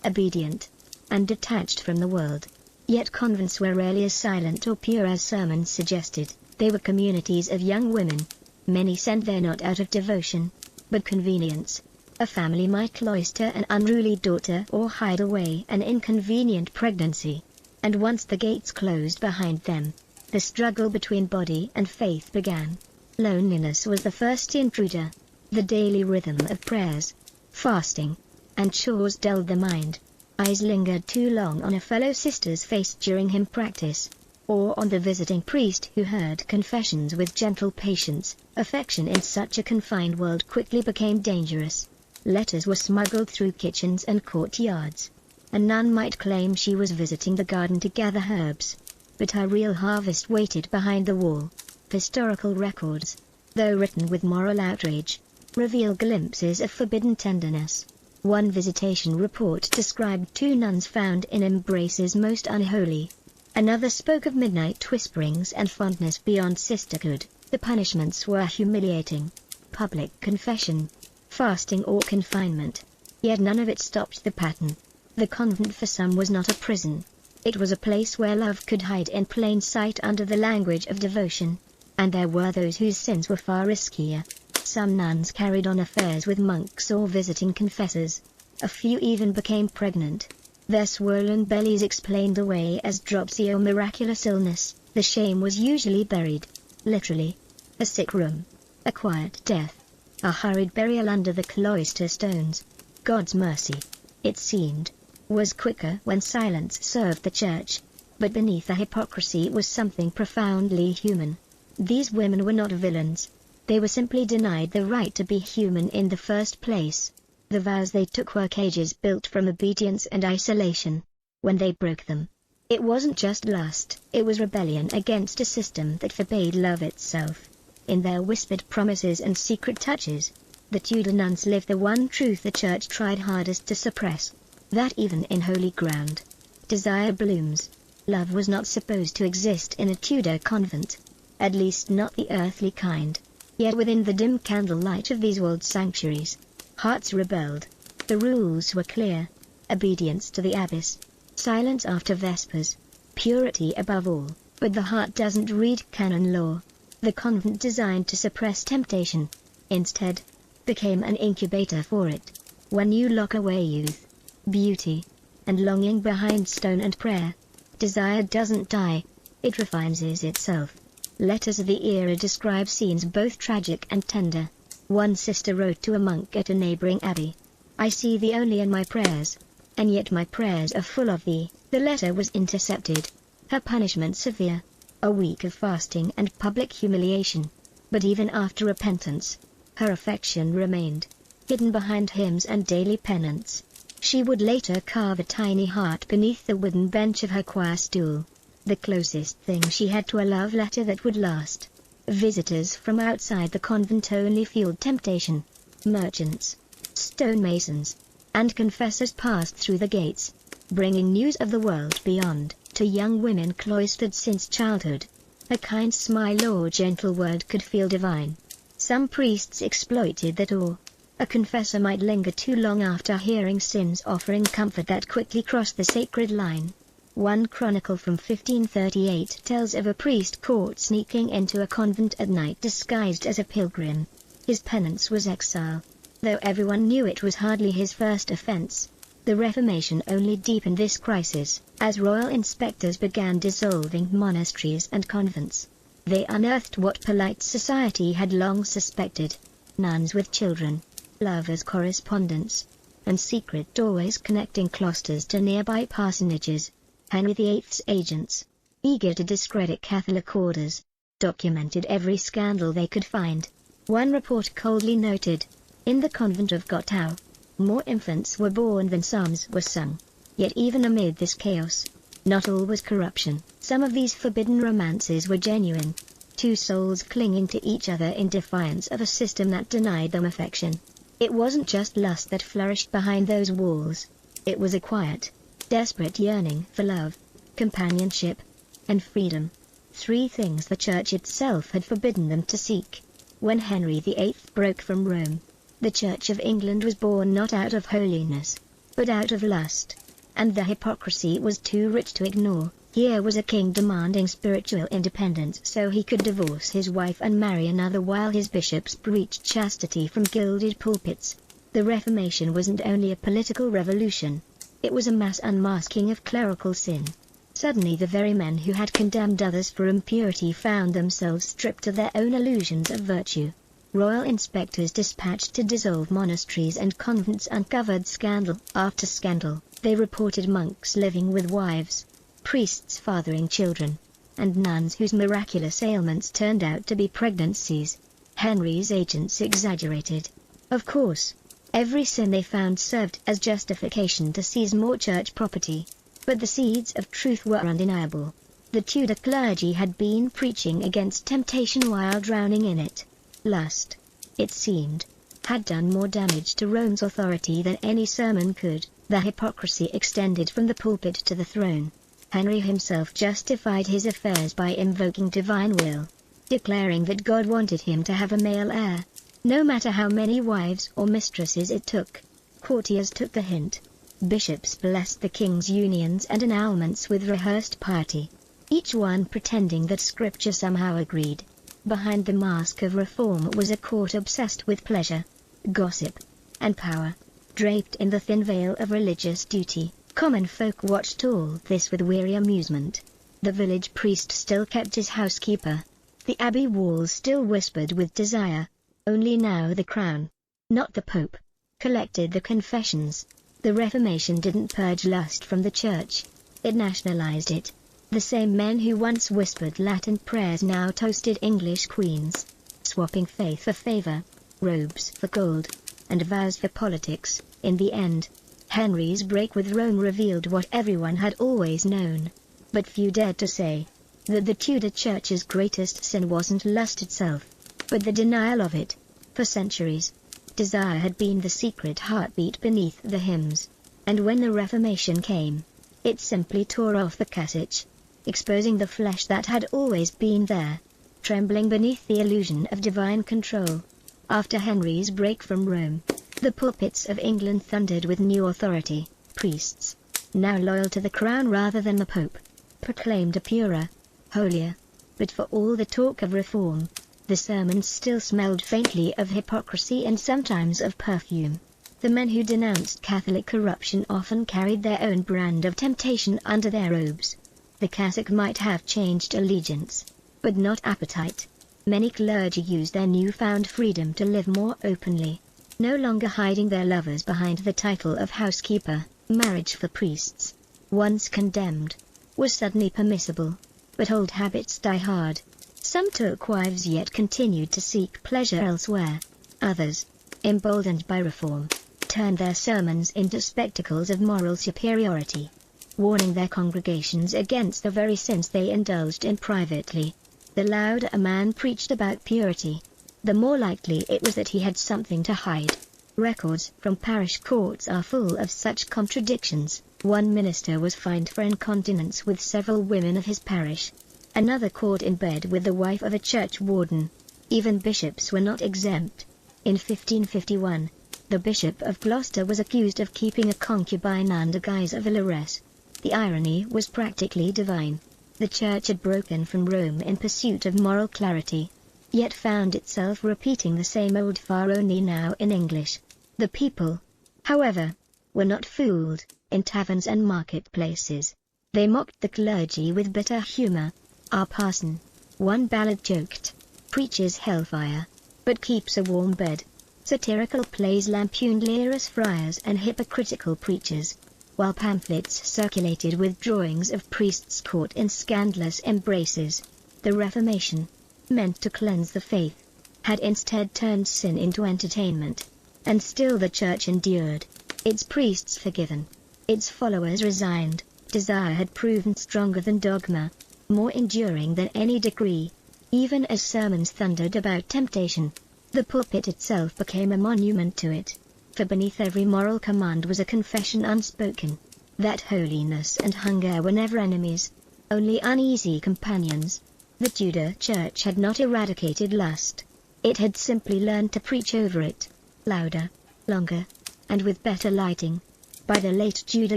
obedient, and detached from the world. Yet convents were rarely as silent or pure as sermons suggested. They were communities of young women. Many sent there not out of devotion, but convenience. A family might cloister an unruly daughter or hide away an inconvenient pregnancy. And once the gates closed behind them, the struggle between body and faith began. Loneliness was the first intruder. The daily rhythm of prayers, fasting, and chores dulled the mind. Eyes lingered too long on a fellow sister's face during hymn practice, or on the visiting priest who heard confessions with gentle patience. Affection in such a confined world quickly became dangerous. Letters were smuggled through kitchens and courtyards. A nun might claim she was visiting the garden to gather herbs, but her real harvest waited behind the wall. Historical records, though written with moral outrage, reveal glimpses of forbidden tenderness. One visitation report described two nuns found in embraces most unholy. Another spoke of midnight whisperings and fondness beyond sisterhood. The punishments were humiliating. Public confession, fasting or confinement. Yet none of it stopped the pattern. The convent for some was not a prison. It was a place where love could hide in plain sight under the language of devotion. And there were those whose sins were far riskier. Some nuns carried on affairs with monks or visiting confessors. A few even became pregnant. Their swollen bellies explained away as dropsy or miraculous illness. The shame was usually buried, literally. A sick room, a quiet death, a hurried burial under the cloister stones. God's mercy, it seemed, was quicker when silence served the Church. But beneath the hypocrisy was something profoundly human. These women were not villains. They were simply denied the right to be human in the first place. The vows they took were cages built from obedience and isolation. When they broke them, it wasn't just lust, it was rebellion against a system that forbade love itself. In their whispered promises and secret touches, the Tudor nuns lived the one truth the Church tried hardest to suppress. That even in holy ground, desire blooms. Love was not supposed to exist in a Tudor convent. At least not the earthly kind. Yet within the dim candlelight of these walled sanctuaries, hearts rebelled. The rules were clear. Obedience to the abbess, silence after vespers, purity above all. But the heart doesn't read canon law. The convent designed to suppress temptation, instead, became an incubator for it. When you lock away youth, beauty, and longing behind stone and prayer, desire doesn't die, it refines itself. Letters of the era describe scenes both tragic and tender. One sister wrote to a monk at a neighboring abbey, "I see thee only in my prayers, and yet my prayers are full of thee." The letter was intercepted. Her punishment severe, a week of fasting and public humiliation. But even after repentance, her affection remained, hidden behind hymns and daily penance. She would later carve a tiny heart beneath the wooden bench of her choir stool. The closest thing she had to a love letter that would last. Visitors from outside the convent only fueled temptation. Merchants, stonemasons, and confessors passed through the gates, bringing news of the world beyond to young women cloistered since childhood. A kind smile or gentle word could feel divine. Some priests exploited that awe. A confessor might linger too long after hearing sins, offering comfort that quickly crossed the sacred line. One chronicle from 1538 tells of a priest caught sneaking into a convent at night disguised as a pilgrim. His penance was exile, though everyone knew it was hardly his first offense. The Reformation only deepened this crisis, as royal inspectors began dissolving monasteries and convents. They unearthed what polite society had long suspected: nuns with children, lovers' correspondence, and secret doorways connecting cloisters to nearby parsonages. Henry VIII's agents, eager to discredit Catholic orders, documented every scandal they could find. One report coldly noted, "In the convent of Gottow, more infants were born than psalms were sung." Yet even amid this chaos, not all was corruption. Some of these forbidden romances were genuine. Two souls clinging to each other in defiance of a system that denied them affection. It wasn't just lust that flourished behind those walls. It was a quiet, desperate yearning for love, companionship, and freedom. Three things the Church itself had forbidden them to seek. When Henry VIII broke from Rome, the Church of England was born not out of holiness, but out of lust. And the hypocrisy was too rich to ignore. Here was a king demanding spiritual independence so he could divorce his wife and marry another, while his bishops preached chastity from gilded pulpits. The Reformation wasn't only a political revolution. It was a mass unmasking of clerical sin. Suddenly the very men who had condemned others for impurity found themselves stripped of their own illusions of virtue. Royal inspectors dispatched to dissolve monasteries and convents uncovered scandal after scandal. They reported monks living with wives, priests fathering children, and nuns whose miraculous ailments turned out to be pregnancies. Henry's agents exaggerated. Of course, every sin they found served as justification to seize more church property. But the seeds of truth were undeniable. The Tudor clergy had been preaching against temptation while drowning in it. Lust, it seemed, had done more damage to Rome's authority than any sermon could. The hypocrisy extended from the pulpit to the throne. Henry himself justified his affairs by invoking divine will, declaring that God wanted him to have a male heir, no matter how many wives or mistresses it took. Courtiers took the hint. Bishops blessed the king's unions and annulments with rehearsed piety, each one pretending that scripture somehow agreed. Behind the mask of reform was a court obsessed with pleasure, gossip, and power. Draped in the thin veil of religious duty, common folk watched all this with weary amusement. The village priest still kept his housekeeper. The abbey walls still whispered with desire. Only now the crown, not the Pope, collected the confessions. The Reformation didn't purge lust from the Church. It nationalized it. The same men who once whispered Latin prayers now toasted English queens, swapping faith for favor, robes for gold, and vows for politics. In the end, Henry's break with Rome revealed what everyone had always known, but few dared to say: that the Tudor Church's greatest sin wasn't lust itself, but the denial of it. For centuries, desire had been the secret heartbeat beneath the hymns, and when the Reformation came, it simply tore off the cassette, exposing the flesh that had always been there, trembling beneath the illusion of divine control. After Henry's break from Rome, the pulpits of England thundered with new authority. Priests, now loyal to the crown rather than the Pope, proclaimed a purer, holier. But for all the talk of reform, the sermons still smelled faintly of hypocrisy and sometimes of perfume. The men who denounced Catholic corruption often carried their own brand of temptation under their robes. The cassock might have changed allegiance, but not appetite. Many clergy used their newfound freedom to live more openly, no longer hiding their lovers behind the title of housekeeper. Marriage for priests, once condemned, was suddenly permissible, but old habits die hard. Some took wives yet continued to seek pleasure elsewhere. Others, emboldened by reform, turned their sermons into spectacles of moral superiority, warning their congregations against the very sins they indulged in privately. The louder a man preached about purity, the more likely it was that he had something to hide. Records from parish courts are full of such contradictions. One minister was fined for incontinence with several women of his parish. Another caught in bed with the wife of a church warden. Even bishops were not exempt. In 1551, the Bishop of Gloucester was accused of keeping a concubine under guise of a lairess. The irony was practically divine. The Church had broken from Rome in pursuit of moral clarity, yet found itself repeating the same old fare only now in English. The people, however, were not fooled. In taverns and marketplaces, they mocked the clergy with bitter humor. "Our parson," one ballad joked, "preaches hellfire, but keeps a warm bed." Satirical plays lampooned lairess friars and hypocritical preachers, while pamphlets circulated with drawings of priests caught in scandalous embraces. The Reformation, meant to cleanse the faith, had instead turned sin into entertainment. And still the Church endured, its priests forgiven, its followers resigned. Desire had proven stronger than dogma, more enduring than any decree. Even as sermons thundered about temptation, the pulpit itself became a monument to it, for beneath every moral command was a confession unspoken, that holiness and hunger were never enemies, only uneasy companions. The Tudor Church had not eradicated lust, it had simply learned to preach over it, louder, longer, and with better lighting. By the late Tudor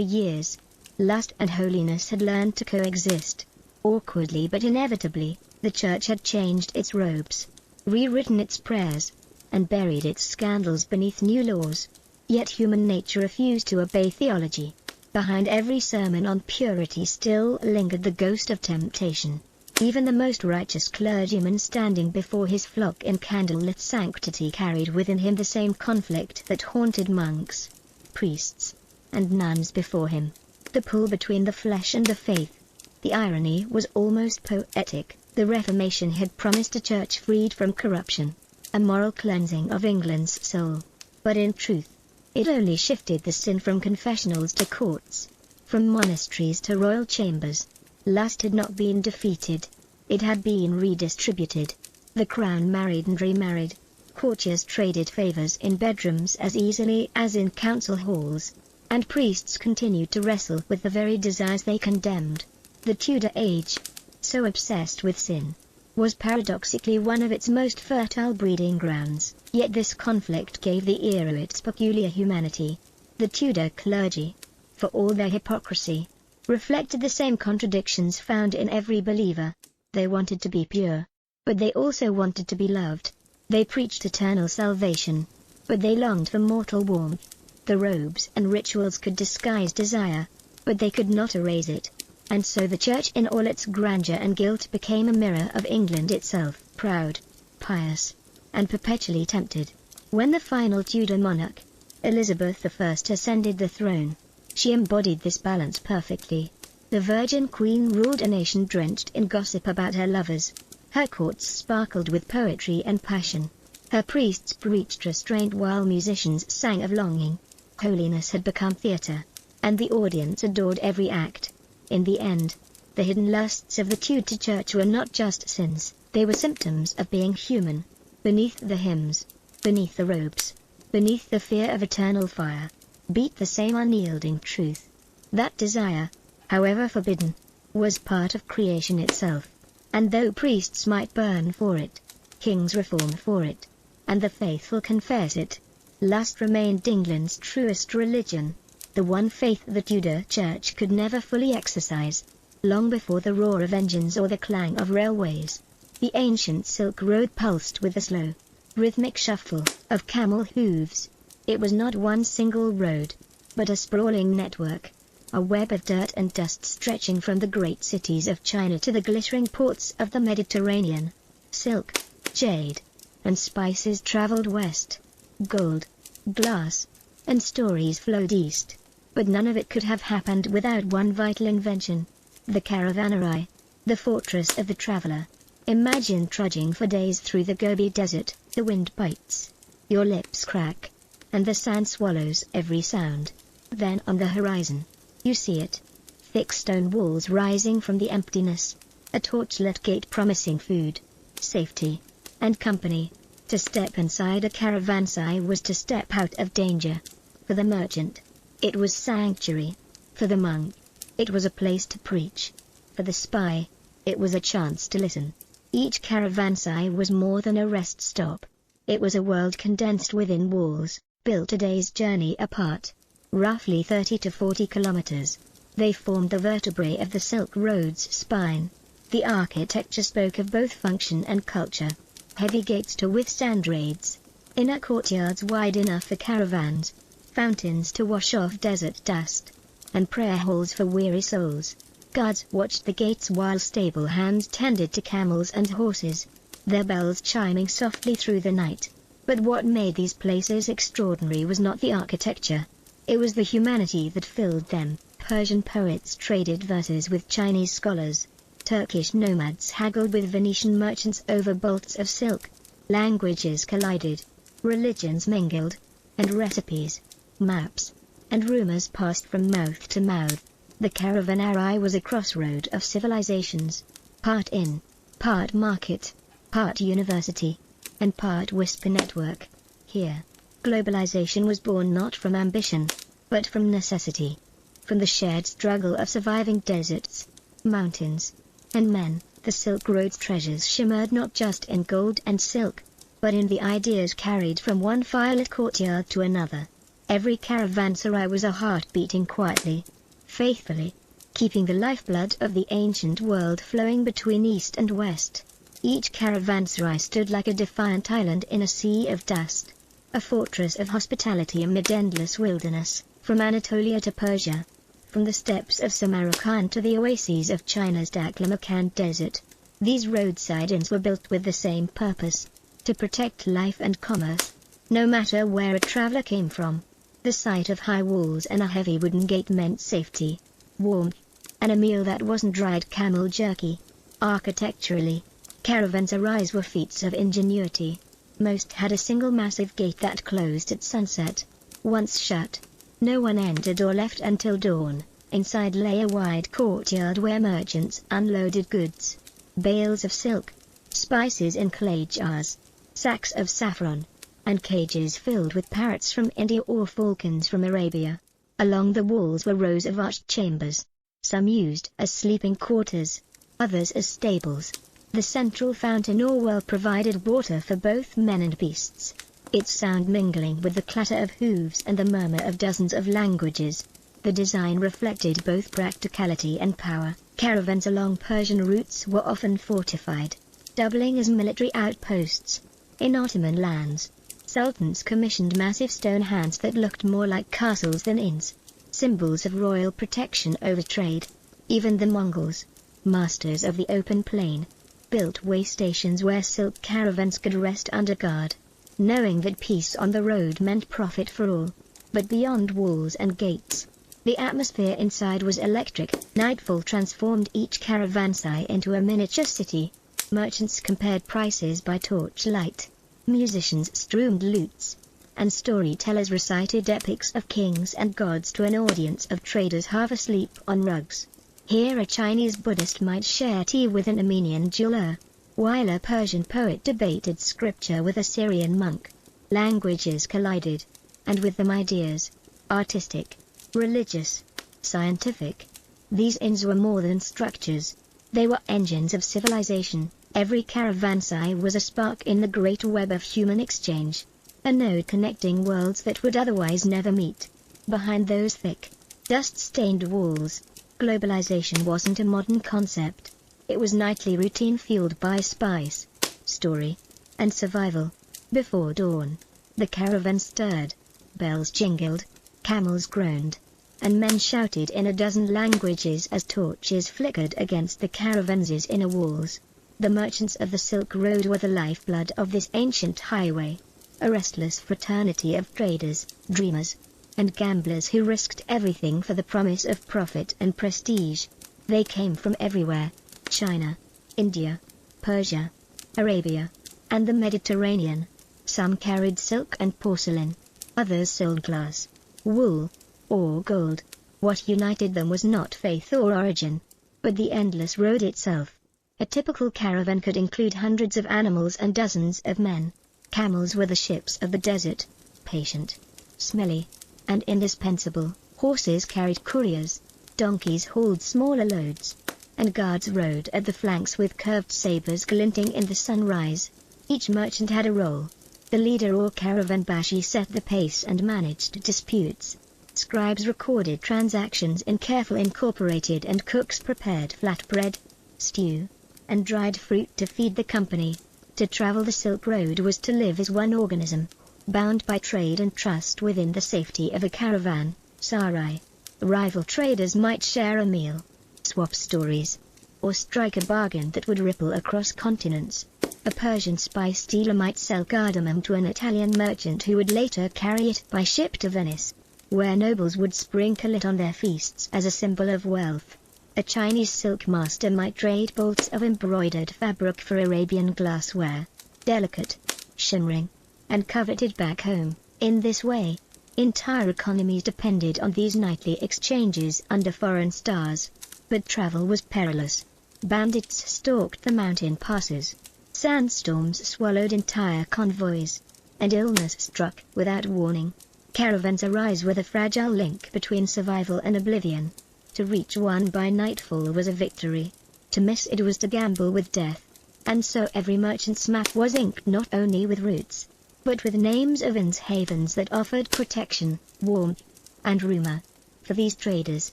years, lust and holiness had learned to coexist. Awkwardly but inevitably, the Church had changed its robes, rewritten its prayers, and buried its scandals beneath new laws. Yet human nature refused to obey theology. Behind every sermon on purity still lingered the ghost of temptation. Even the most righteous clergyman standing before his flock in candlelit sanctity carried within him the same conflict that haunted monks, priests, and nuns before him, the pull between the flesh and the faith. The irony was almost poetic. The Reformation had promised a church freed from corruption, a moral cleansing of England's soul. But in truth, it only shifted the sin from confessionals to courts, from monasteries to royal chambers. Lust had not been defeated, it had been redistributed. The crown married and remarried. Courtiers traded favors in bedrooms as easily as in council halls, and priests continued to wrestle with the very desires they condemned. The Tudor age, so obsessed with sin, was paradoxically one of its most fertile breeding grounds. Yet this conflict gave the era its peculiar humanity. The Tudor clergy, for all their hypocrisy, reflected the same contradictions found in every believer. They wanted to be pure, but they also wanted to be loved. They preached eternal salvation, but they longed for mortal warmth. The robes and rituals could disguise desire, but they could not erase it. And so the Church in all its grandeur and guilt became a mirror of England itself, proud, pious, and perpetually tempted. When the final Tudor monarch, Elizabeth I, ascended the throne, she embodied this balance perfectly. The Virgin Queen ruled a nation drenched in gossip about her lovers. Her courts sparkled with poetry and passion. Her priests preached restraint while musicians sang of longing. Holiness had become theatre, and the audience adored every act. In the end, the hidden lusts of the Tudor Church were not just sins, they were symptoms of being human. Beneath the hymns, beneath the robes, beneath the fear of eternal fire, beat the same unyielding truth. That desire, however forbidden, was part of creation itself. And though priests might burn for it, kings reform for it, and the faithful confess it, lust remained England's truest religion, the one faith the Tudor Church could never fully exercise. Long before the roar of engines or the clang of railways, the ancient Silk Road pulsed with the slow, rhythmic shuffle of camel hooves. It was not one single road, but a sprawling network, a web of dirt and dust stretching from the great cities of China to the glittering ports of the Mediterranean. Silk, jade, and spices traveled west. Gold, glass, and stories flowed east. But none of it could have happened without one vital invention: the caravanserai, the fortress of the traveler. Imagine trudging for days through the Gobi Desert. The wind bites, your lips crack, and the sand swallows every sound. Then on the horizon, you see it. Thick stone walls rising from the emptiness. a torchlit gate promising food, safety, and company. To step inside a caravanserai was to step out of danger. For the merchant, it was sanctuary. For the monk, it was a place to preach. For the spy, it was a chance to listen. Each caravanserai was more than a rest stop. It was a world condensed within walls, built a day's journey apart. Roughly 30 to 40 kilometers. They formed the vertebrae of the Silk Road's spine. The architecture spoke of both function and culture. Heavy gates to withstand raids, inner courtyards wide enough for caravans, fountains to wash off desert dust, and prayer halls for weary souls. Guards watched the gates while stable hands tended to camels and horses, their bells chiming softly through the night. But what made these places extraordinary was not the architecture. It was the humanity that filled them. Persian poets traded verses with Chinese scholars. Turkish nomads haggled with Venetian merchants over bolts of silk. Languages collided, religions mingled, and recipes, maps, and rumors passed from mouth to mouth. The caravanserai was a crossroad of civilizations, part inn, part market, part university, and part whisper network. Here, globalization was born not from ambition, but from necessity. From the shared struggle of surviving deserts, mountains, and men, the Silk Road's treasures shimmered not just in gold and silk, but in the ideas carried from one firelit courtyard to another. Every caravanserai was a heart beating quietly, faithfully, keeping the lifeblood of the ancient world flowing between east and west. Each caravanserai stood like a defiant island in a sea of dust, a fortress of hospitality amid endless wilderness, from Anatolia to Persia, from the steppes of Samarkand to the oases of China's Taklamakan desert. These roadside inns were built with the same purpose, to protect life and commerce, no matter where a traveler came from. The sight of high walls and a heavy wooden gate meant safety, warmth, and a meal that wasn't dried camel jerky. Architecturally, caravanserais were feats of ingenuity. Most had a single massive gate that closed at sunset. Once shut, no one entered or left until dawn. Inside lay a wide courtyard where merchants unloaded goods, bales of silk, spices in clay jars, sacks of saffron, and cages filled with parrots from India or falcons from Arabia. Along the walls were rows of arched chambers, some used as sleeping quarters, others as stables. The central fountain or well provided water for both men and beasts, its sound mingling with the clatter of hooves and the murmur of dozens of languages. The design reflected both practicality and power. Caravans along Persian routes were often fortified, doubling as military outposts. In Ottoman lands, sultans commissioned massive stone hands that looked more like castles than inns, symbols of royal protection over trade. Even the Mongols, masters of the open plain, built way stations where silk caravans could rest under guard, knowing that peace on the road meant profit for all. But beyond walls and gates, the atmosphere inside was electric. Nightfall transformed each caravanserai into a miniature city. Merchants compared prices by torchlight. Musicians strummed lutes, and storytellers recited epics of kings and gods to an audience of traders half asleep on rugs. Here a Chinese Buddhist might share tea with an Armenian jeweler, while a Persian poet debated scripture with a Syrian monk. Languages collided, and with them ideas, artistic, religious, scientific. These inns were more than structures. They were engines of civilization. Every caravanserai was a spark in the great web of human exchange, a node connecting worlds that would otherwise never meet. Behind those thick, dust-stained walls, globalization wasn't a modern concept. It was nightly routine fueled by spice, story, and survival. Before dawn, the caravan stirred, bells jingled, camels groaned, and men shouted in a dozen languages as torches flickered against the caravan's inner walls. The merchants of the Silk Road were the lifeblood of this ancient highway, a restless fraternity of traders, dreamers, and gamblers who risked everything for the promise of profit and prestige. They came from everywhere: China, India, Persia, Arabia, and the Mediterranean. Some carried silk and porcelain, others sold glass, wool, or gold. What united them was not faith or origin, but the endless road itself. A typical caravan could include hundreds of animals and dozens of men. Camels were the ships of the desert, patient, smelly, and indispensable. Horses carried couriers, donkeys hauled smaller loads, and guards rode at the flanks with curved sabers glinting in the sunrise. Each merchant had a role. The leader or caravanbashi set the pace and managed disputes. Scribes recorded transactions in careful incorporated, and cooks prepared flatbread, stew, and dried fruit to feed the company. To travel the Silk Road was to live as one organism, bound by trade and trust within the safety of a caravan. Sarai. Rival traders might share a meal, swap stories, or strike a bargain that would ripple across continents. A Persian spice dealer might sell cardamom to an Italian merchant who would later carry it by ship to Venice, where nobles would sprinkle it on their feasts as a symbol of wealth. A Chinese silk master might trade bolts of embroidered fabric for Arabian glassware, delicate, shimmering, and coveted back home. In this way, entire economies depended on these nightly exchanges under foreign stars. But travel was perilous. Bandits stalked the mountain passes, sandstorms swallowed entire convoys, and illness struck without warning. Caravanserais were the fragile link between survival and oblivion. To reach one by nightfall was a victory. To miss it was to gamble with death. And so every merchant's map was inked not only with routes, but with names of inns, havens that offered protection, warmth, and rumor. For these traders,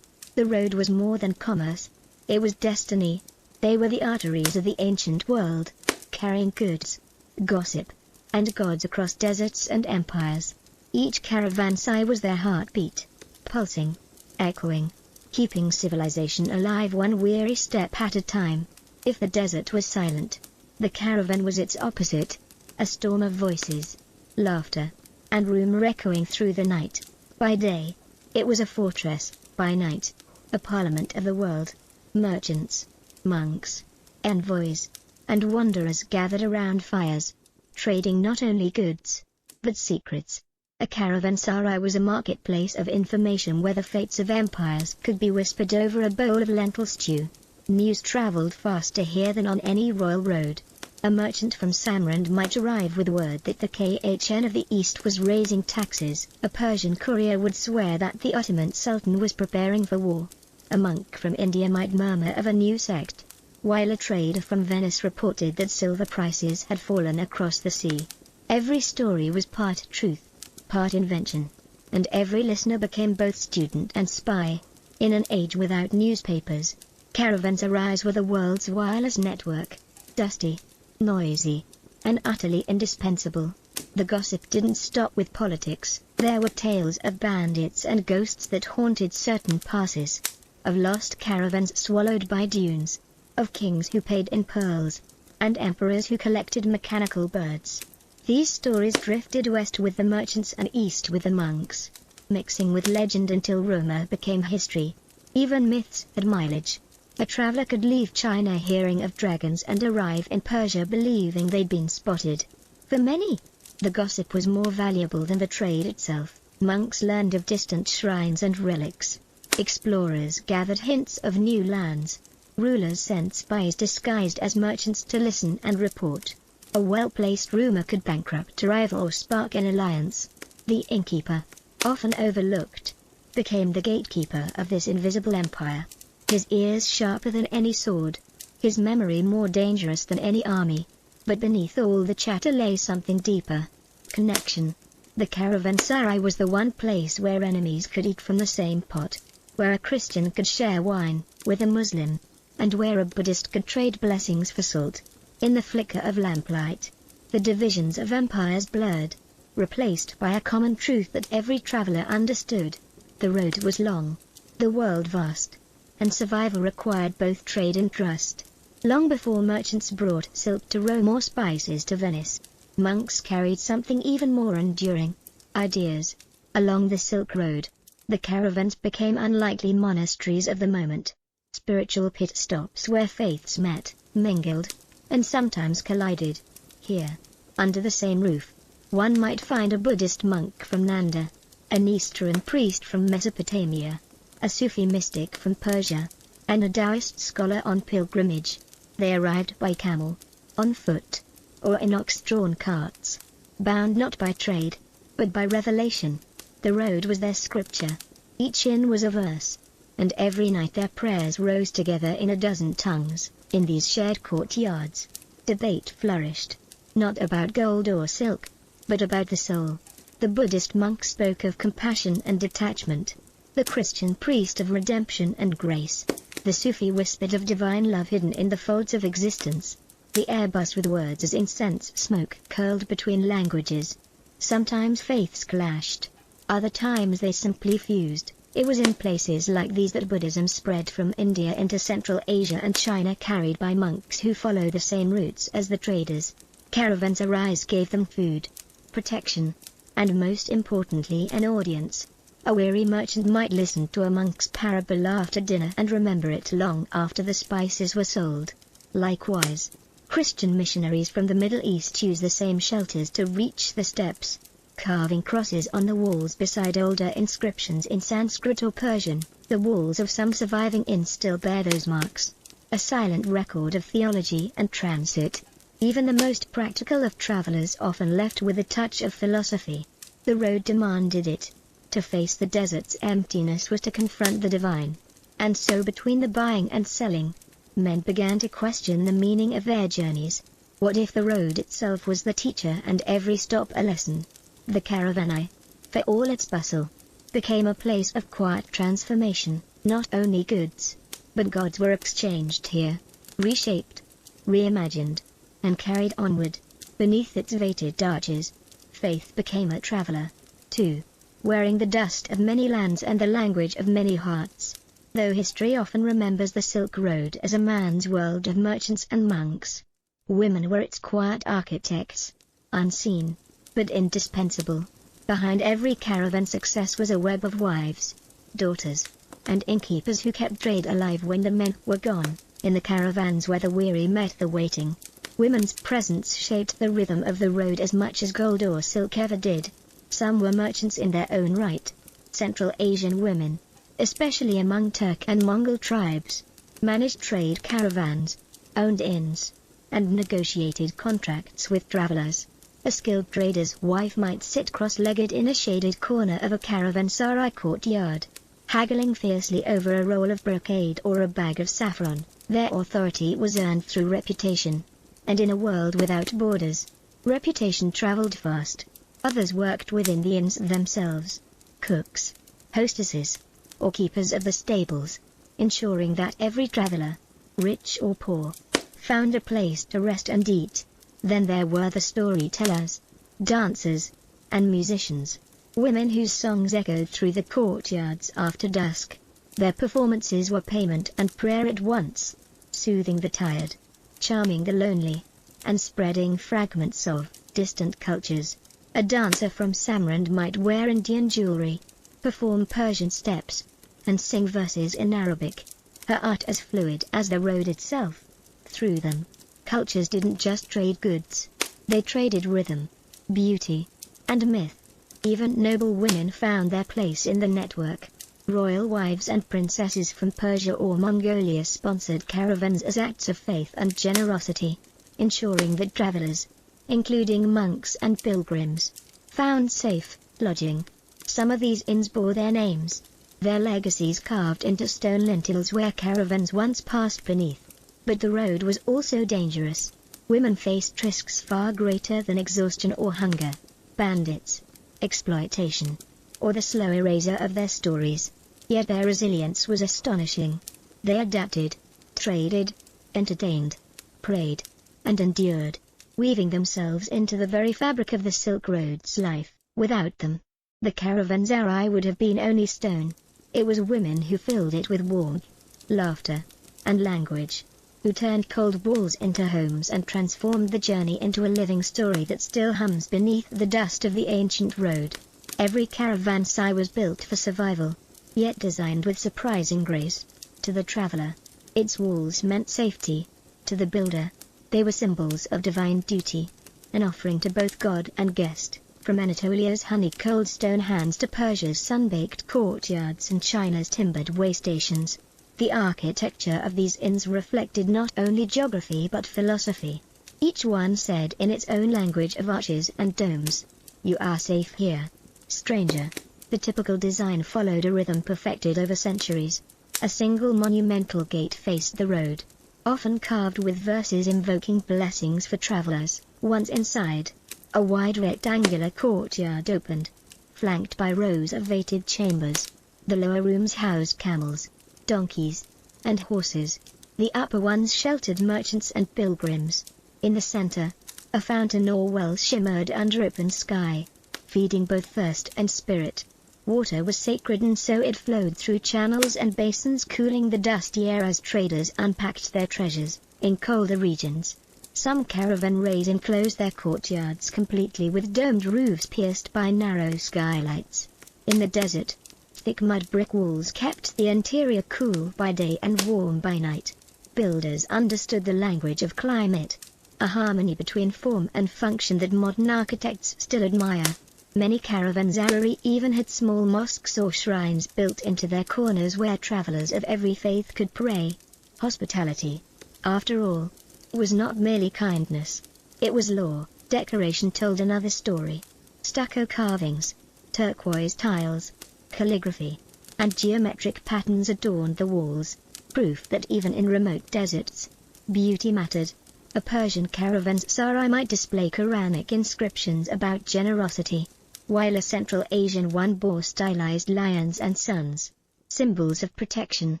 the road was more than commerce. It was destiny. They were the arteries of the ancient world, carrying goods, gossip, and gods across deserts and empires. Each caravanserai was their heartbeat, pulsing, echoing, keeping civilization alive one weary step at a time. If the desert was silent, the caravan was its opposite, a storm of voices, laughter, and rumor echoing through the night. By day, it was a fortress; by night, a parliament of the world. Merchants, monks, envoys, and wanderers gathered around fires, trading not only goods, but secrets. A caravanserai was a marketplace of information where the fates of empires could be whispered over a bowl of lentil stew. News traveled faster here than on any royal road. A merchant from Samarkand might arrive with word that the Khan of the East was raising taxes. A Persian courier would swear that the Ottoman Sultan was preparing for war. A monk from India might murmur of a new sect, while a trader from Venice reported that silver prices had fallen across the sea. Every story was part truth, part invention, and every listener became both student and spy. In an age without newspapers, caravanserais were the world's wireless network, dusty, noisy, and utterly indispensable. The gossip didn't stop with politics. There were tales of bandits and ghosts that haunted certain passes, of lost caravans swallowed by dunes, of kings who paid in pearls, and emperors who collected mechanical birds. These stories drifted west with the merchants and east with the monks, mixing with legend until rumor became history. Even myths had mileage. A traveler could leave China hearing of dragons and arrive in Persia believing they'd been spotted. For many, the gossip was more valuable than the trade itself. Monks learned of distant shrines and relics. Explorers gathered hints of new lands. Rulers sent spies disguised as merchants to listen and report. A well-placed rumor could bankrupt a rival or spark an alliance. The innkeeper, often overlooked, became the gatekeeper of this invisible empire. His ears sharper than any sword, his memory more dangerous than any army. But beneath all the chatter lay something deeper: connection. The caravanserai was the one place where enemies could eat from the same pot, where a Christian could share wine with a Muslim, and where a Buddhist could trade blessings for salt. In the flicker of lamplight, the divisions of empires blurred, replaced by a common truth that every traveler understood. The road was long, the world vast, and survival required both trade and trust. Long before merchants brought silk to Rome or spices to Venice, monks carried something even more enduring: ideas. Along the Silk Road, the caravans became unlikely monasteries of the moment, spiritual pit stops where faiths met, mingled, and sometimes collided. Here, under the same roof, one might find a Buddhist monk from Nanda, a Nestorian priest from Mesopotamia, a Sufi mystic from Persia, and a Taoist scholar on pilgrimage. They arrived by camel, on foot, or in ox-drawn carts, bound not by trade, but by revelation. The road was their scripture. Each inn was a verse, and every night their prayers rose together in a dozen tongues. In these shared courtyards, debate flourished, not about gold or silk, but about the soul. The Buddhist monk spoke of compassion and detachment, the Christian priest of redemption and grace, the Sufi whispered of divine love hidden in the folds of existence. The air buzzed with words as incense smoke curled between languages. Sometimes faiths clashed, other times they simply fused. It was in places like these that Buddhism spread from India into Central Asia and China, carried by monks who followed the same routes as the traders. Caravans gave them food, protection, and most importantly an audience. A weary merchant might listen to a monk's parable after dinner and remember it long after the spices were sold. Likewise, Christian missionaries from the Middle East used the same shelters to reach the steppes, carving crosses on the walls beside older inscriptions in Sanskrit or Persian. The walls of some surviving inns still bear those marks, a silent record of theology and transit. Even the most practical of travelers often left with a touch of philosophy. The road demanded it. To face the desert's emptiness was to confront the divine. And so between the buying and selling, men began to question the meaning of their journeys. What if the road itself was the teacher and every stop a lesson? The caravan, for all its bustle, became a place of quiet transformation. Not only goods, but gods were exchanged here, reshaped, reimagined, and carried onward. Beneath its vated arches, faith became a traveler, too, wearing the dust of many lands and the language of many hearts. Though history often remembers the Silk Road as a man's world of merchants and monks, women were its quiet architects, unseen, but indispensable. Behind every caravan success was a web of wives, daughters, and innkeepers who kept trade alive when the men were gone. In the caravans where the weary met the waiting, women's presence shaped the rhythm of the road as much as gold or silk ever did. Some were merchants in their own right. Central Asian women, especially among Turk and Mongol tribes, managed trade caravans, owned inns, and negotiated contracts with travelers. A skilled trader's wife might sit cross-legged in a shaded corner of a caravanserai courtyard, haggling fiercely over a roll of brocade or a bag of saffron. Their authority was earned through reputation. And in a world without borders, reputation traveled fast. Others worked within the inns themselves, cooks, hostesses, or keepers of the stables, ensuring that every traveler, rich or poor, found a place to rest and eat. Then there were the storytellers, dancers, and musicians, women whose songs echoed through the courtyards after dusk. Their performances were payment and prayer at once, soothing the tired, charming the lonely, and spreading fragments of distant cultures. A dancer from Samrand might wear Indian jewelry, perform Persian steps, and sing verses in Arabic, her art as fluid as the road itself. Through them, cultures didn't just trade goods, they traded rhythm, beauty, and myth. Even noble women found their place in the network. Royal wives and princesses from Persia or Mongolia sponsored caravans as acts of faith and generosity, ensuring that travelers, including monks and pilgrims, found safe lodging. Some of these inns bore their names, their legacies carved into stone lintels where caravans once passed beneath. But the road was also dangerous. Women faced risks far greater than exhaustion or hunger, bandits, exploitation, or the slow erasure of their stories. Yet their resilience was astonishing. They adapted, traded, entertained, prayed, and endured, weaving themselves into the very fabric of the Silk Road's life. Without them, the caravanserai would have been only stone. It was women who filled it with warmth, laughter, and language, who turned cold walls into homes and transformed the journey into a living story that still hums beneath the dust of the ancient road. Every caravanserai was built for survival, yet designed with surprising grace. To the traveler, its walls meant safety. To the builder, they were symbols of divine duty, an offering to both god and guest. From Anatolia's honey-cold stone hands to Persia's sun-baked courtyards and China's timbered way stations, The architecture of these inns reflected not only geography but philosophy. Each one said in its own language of arches and domes, "You are safe here, stranger." The typical design followed a rhythm perfected over centuries. A single monumental gate faced the road, often carved with verses invoking blessings for travelers. Once inside, a wide rectangular courtyard opened, flanked by rows of vaulted chambers. The lower rooms housed camels, donkeys, and horses. The upper ones sheltered merchants and pilgrims. In the center, a fountain or well shimmered under open sky, feeding both thirst and spirit. Water was sacred, and so it flowed through channels and basins, cooling the dusty air as traders unpacked their treasures. In colder regions, some caravanserais enclosed their courtyards completely with domed roofs pierced by narrow skylights. In the desert, thick mud brick walls kept the interior cool by day and warm by night. Builders understood the language of climate, a harmony between form and function that modern architects still admire. Many caravanserais even had small mosques or shrines built into their corners where travelers of every faith could pray. Hospitality, after all, was not merely kindness. It was law. Decoration told another story. Stucco carvings, turquoise tiles, calligraphy, and geometric patterns adorned the walls, proof that even in remote deserts, beauty mattered. A Persian caravanserai might display Quranic inscriptions about generosity, while a Central Asian one bore stylized lions and suns, symbols of protection.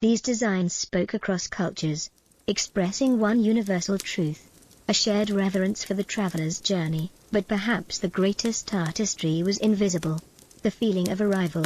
These designs spoke across cultures, expressing one universal truth, a shared reverence for the traveler's journey. But perhaps the greatest artistry was invisible, the feeling of arrival.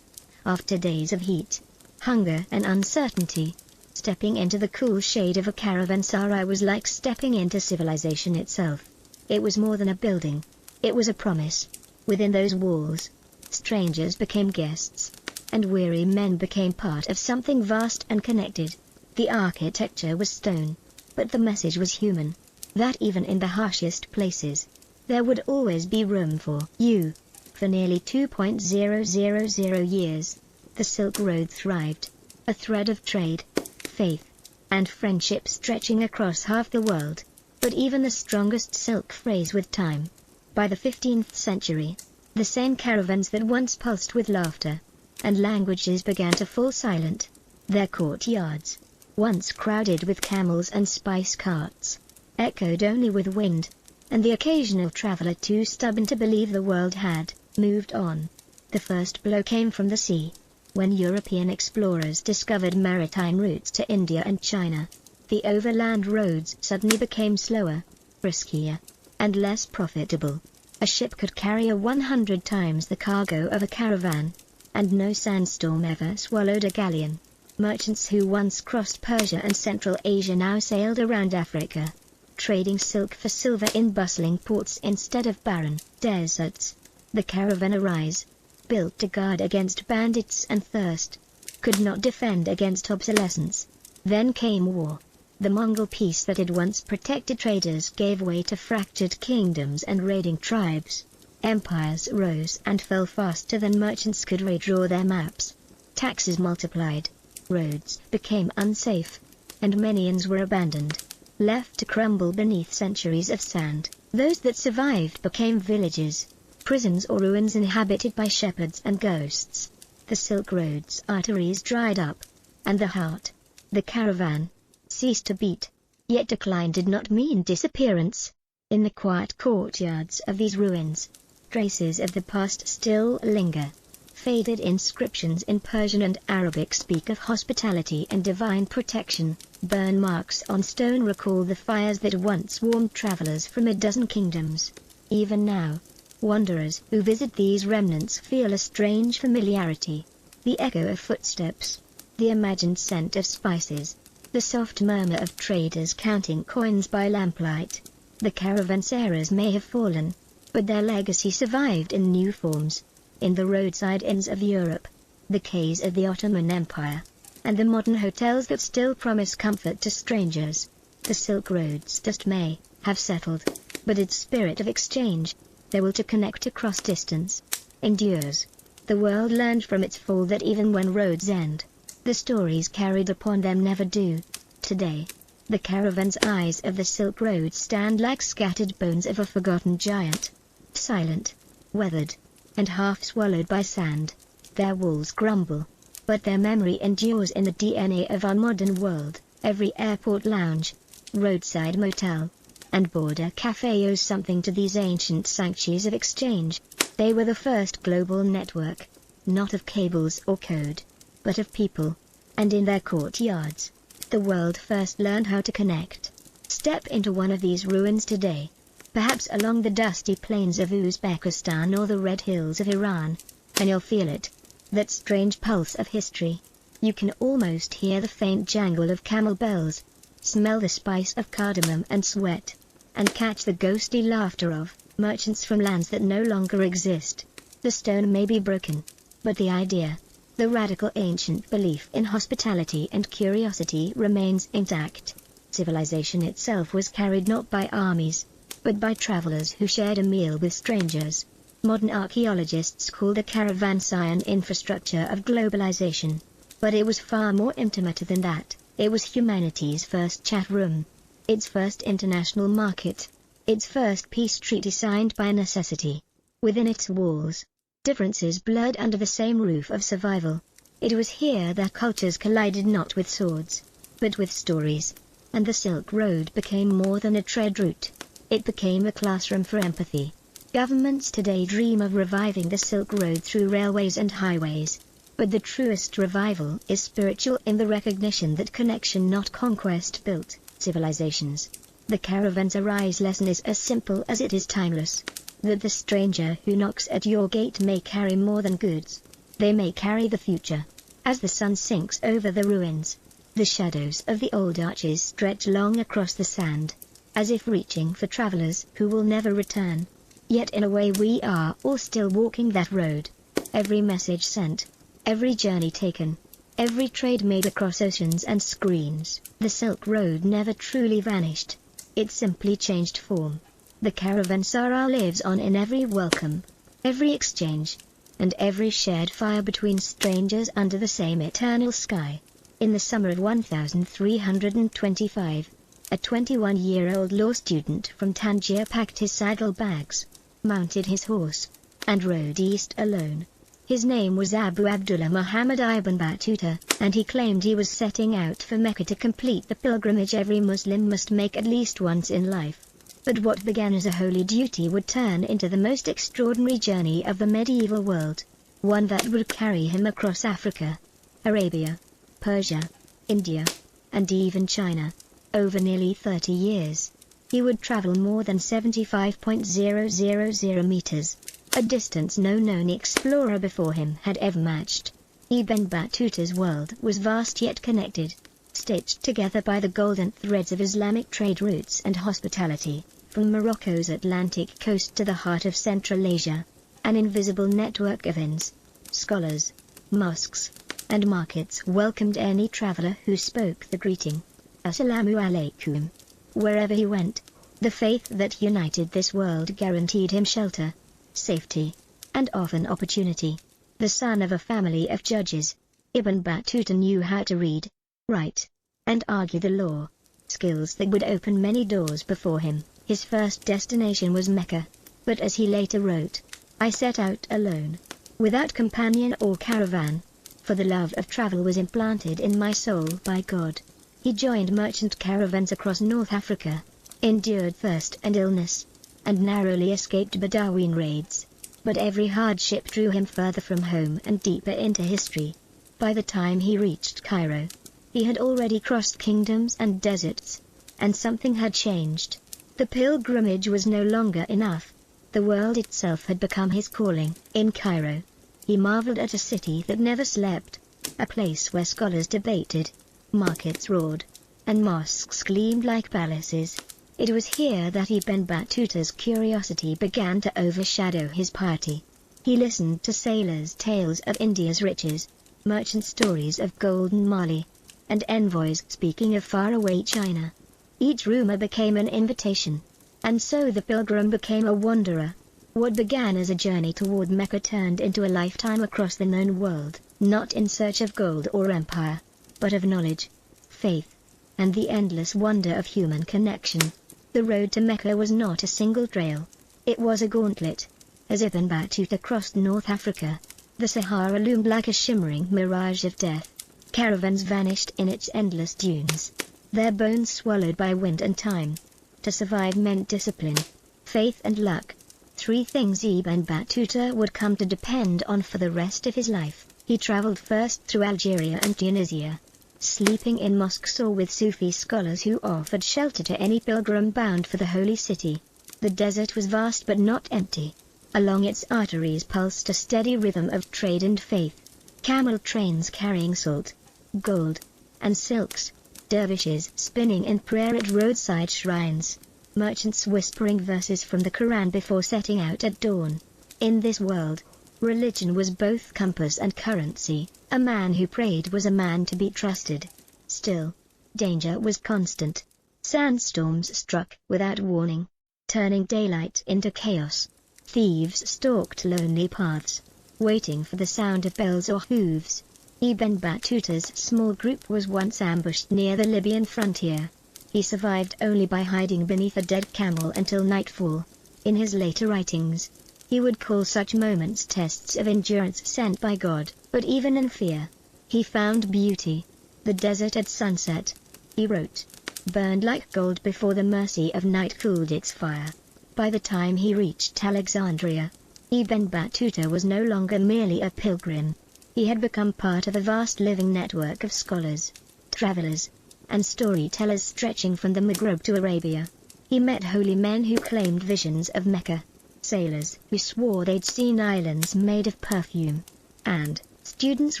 After days of heat, hunger and uncertainty, stepping into the cool shade of a caravanserai was like stepping into civilization itself. It was more than a building, it was a promise. Within those walls, strangers became guests, and weary men became part of something vast and connected. The architecture was stone, but the message was human, that even in the harshest places, there would always be room for you. For nearly 2,000 years, the Silk Road thrived, a thread of trade, faith, and friendship stretching across half the world. But even the strongest silk frays with time. By the 15th century, the same caravans that once pulsed with laughter and languages began to fall silent. Their courtyards, once crowded with camels and spice carts, echoed only with wind, and the occasional traveler too stubborn to believe the world had moved on. The first blow came from the sea, when European explorers discovered maritime routes to India and China. The overland roads suddenly became slower, riskier, and less profitable. A ship could carry 100 times the cargo of a caravan, and no sandstorm ever swallowed a galleon. Merchants who once crossed Persia and Central Asia now sailed around Africa, trading silk for silver in bustling ports instead of barren deserts. The caravanserais, built to guard against bandits and thirst, could not defend against obsolescence. Then came war. The Mongol peace that had once protected traders gave way to fractured kingdoms and raiding tribes. Empires rose and fell faster than merchants could redraw their maps. Taxes multiplied, roads became unsafe, and many inns were abandoned, left to crumble beneath centuries of sand. Those that survived became villages, prisons or ruins inhabited by shepherds and ghosts. The Silk Road's arteries dried up, and the heart, the caravan, ceased to beat. Yet decline did not mean disappearance. In the quiet courtyards of these ruins, traces of the past still linger. Faded inscriptions in Persian and Arabic speak of hospitality and divine protection. Burn marks on stone recall the fires that once warmed travelers from a dozen kingdoms. Even now, wanderers who visit these remnants feel a strange familiarity. The echo of footsteps, the imagined scent of spices, the soft murmur of traders counting coins by lamplight. The caravanserais may have fallen, but their legacy survived in new forms. In the roadside inns of Europe, the quays of the Ottoman Empire, and the modern hotels that still promise comfort to strangers. The Silk Road's dust may have settled, but its spirit of exchange, their will to connect across distance, endures. The world learned from its fall that even when roads end, The stories carried upon them never do. Today, the caravan's eyes of the Silk Road stand like scattered bones of a forgotten giant. Silent, weathered, and half swallowed by sand. Their walls crumble, but their memory endures in the DNA of our modern world. Every airport lounge, roadside motel, and border cafe owes something to these ancient sanctuaries of exchange. They were the first global network, not of cables or code, but of people. And in their courtyards, the world first learned how to connect. Step into one of these ruins today, perhaps along the dusty plains of Uzbekistan or the red hills of Iran, and you'll feel it, that strange pulse of history. You can almost hear the faint jangle of camel bells, smell the spice of cardamom and sweat, and catch the ghostly laughter of merchants from lands that no longer exist. The stone may be broken, but the idea, the radical ancient belief in hospitality and curiosity remains intact. Civilization itself was carried not by armies, but by travelers who shared a meal with strangers. Modern archaeologists call the caravanserai an infrastructure of globalization. But it was far more intimate than that. It was humanity's first chat room, its first international market, its first peace treaty signed by necessity. Within its walls, differences blurred under the same roof of survival. It was here that cultures collided not with swords, but with stories, and the Silk Road became more than a trade route. It became a classroom for empathy. Governments today dream of reviving the Silk Road through railways and highways, but the truest revival is spiritual in the recognition that connection not conquest built civilizations. The caravanserai's lesson is as simple as it is timeless. That the stranger who knocks at your gate may carry more than goods. They may carry the future. As the sun sinks over the ruins, the shadows of the old arches stretch long across the sand, as if reaching for travelers who will never return. Yet in a way we are all still walking that road. Every message sent, every journey taken, every trade made across oceans and screens. The Silk Road never truly vanished. It simply changed form. The caravanserai lives on in every welcome, every exchange, and every shared fire between strangers under the same eternal sky. In the summer of 1325, a 21-year-old law student from Tangier packed his saddlebags, mounted his horse, and rode east alone. His name was Abu Abdullah Muhammad ibn Battuta, and he claimed he was setting out for Mecca to complete the pilgrimage every Muslim must make at least once in life. But what began as a holy duty would turn into the most extraordinary journey of the medieval world, one that would carry him across Africa, Arabia, Persia, India, and even China. Over nearly 30 years, he would travel more than 75,000 meters, a distance no known explorer before him had ever matched. Ibn Battuta's world was vast yet connected, stitched together by the golden threads of Islamic trade routes and hospitality. From Morocco's Atlantic coast to the heart of Central Asia, an invisible network of inns, scholars, mosques, and markets welcomed any traveler who spoke the greeting, Assalamu alaikum. Wherever he went, the faith that united this world guaranteed him shelter, safety, and often opportunity. The son of a family of judges, Ibn Battuta knew how to read, write, and argue the law, skills that would open many doors before him. His first destination was Mecca, but as he later wrote, I set out alone, without companion or caravan, for the love of travel was implanted in my soul by God. He joined merchant caravans across North Africa, endured thirst and illness, and narrowly escaped Bedouin raids. But every hardship drew him further from home and deeper into history. By the time he reached Cairo, he had already crossed kingdoms and deserts, and something had changed. The pilgrimage was no longer enough. The world itself had become his calling. In Cairo, he marveled at a city that never slept, a place where scholars debated, markets roared, and mosques gleamed like palaces. It was here that Ibn Battuta's curiosity began to overshadow his piety. He listened to sailors' tales of India's riches, merchant stories of golden Mali, and envoys speaking of faraway China. Each rumor became an invitation, and so the pilgrim became a wanderer. What began as a journey toward Mecca turned into a lifetime across the known world. not in search of gold or empire, but of knowledge, faith, and the endless wonder of human connection. The road to Mecca was not a single trail. It was a gauntlet. As Ibn Battuta crossed North Africa, the Sahara loomed like a shimmering mirage of death. Caravans vanished in its endless dunes, their bones swallowed by wind and time. To survive meant discipline, faith and luck. Three things Ibn Battuta would come to depend on for the rest of his life. He traveled first through Algeria and Tunisia, sleeping in mosques or with Sufi scholars who offered shelter to any pilgrim bound for the holy city. The desert was vast but not empty. Along its arteries pulsed a steady rhythm of trade and faith. Camel trains carrying salt, gold, and silks, dervishes spinning in prayer at roadside shrines, merchants whispering verses from the Quran before setting out at dawn. In this world, religion was both compass and currency. A man who prayed was a man to be trusted. Still, danger was constant. Sandstorms struck without warning, turning daylight into chaos. Thieves stalked lonely paths, waiting for the sound of bells or hooves. Ibn Battuta's small group was once ambushed near the Libyan frontier. He survived only by hiding beneath a dead camel until nightfall. In his later writings, he would call such moments tests of endurance sent by God. But even in fear, he found beauty. The desert at sunset, he wrote, burned like gold before the mercy of night cooled its fire. By the time he reached Alexandria, Ibn Battuta was no longer merely a pilgrim. He had become part of a vast living network of scholars, travelers, and storytellers stretching from the Maghreb to Arabia. He met holy men who claimed visions of Mecca, sailors who swore they'd seen islands made of perfume, and students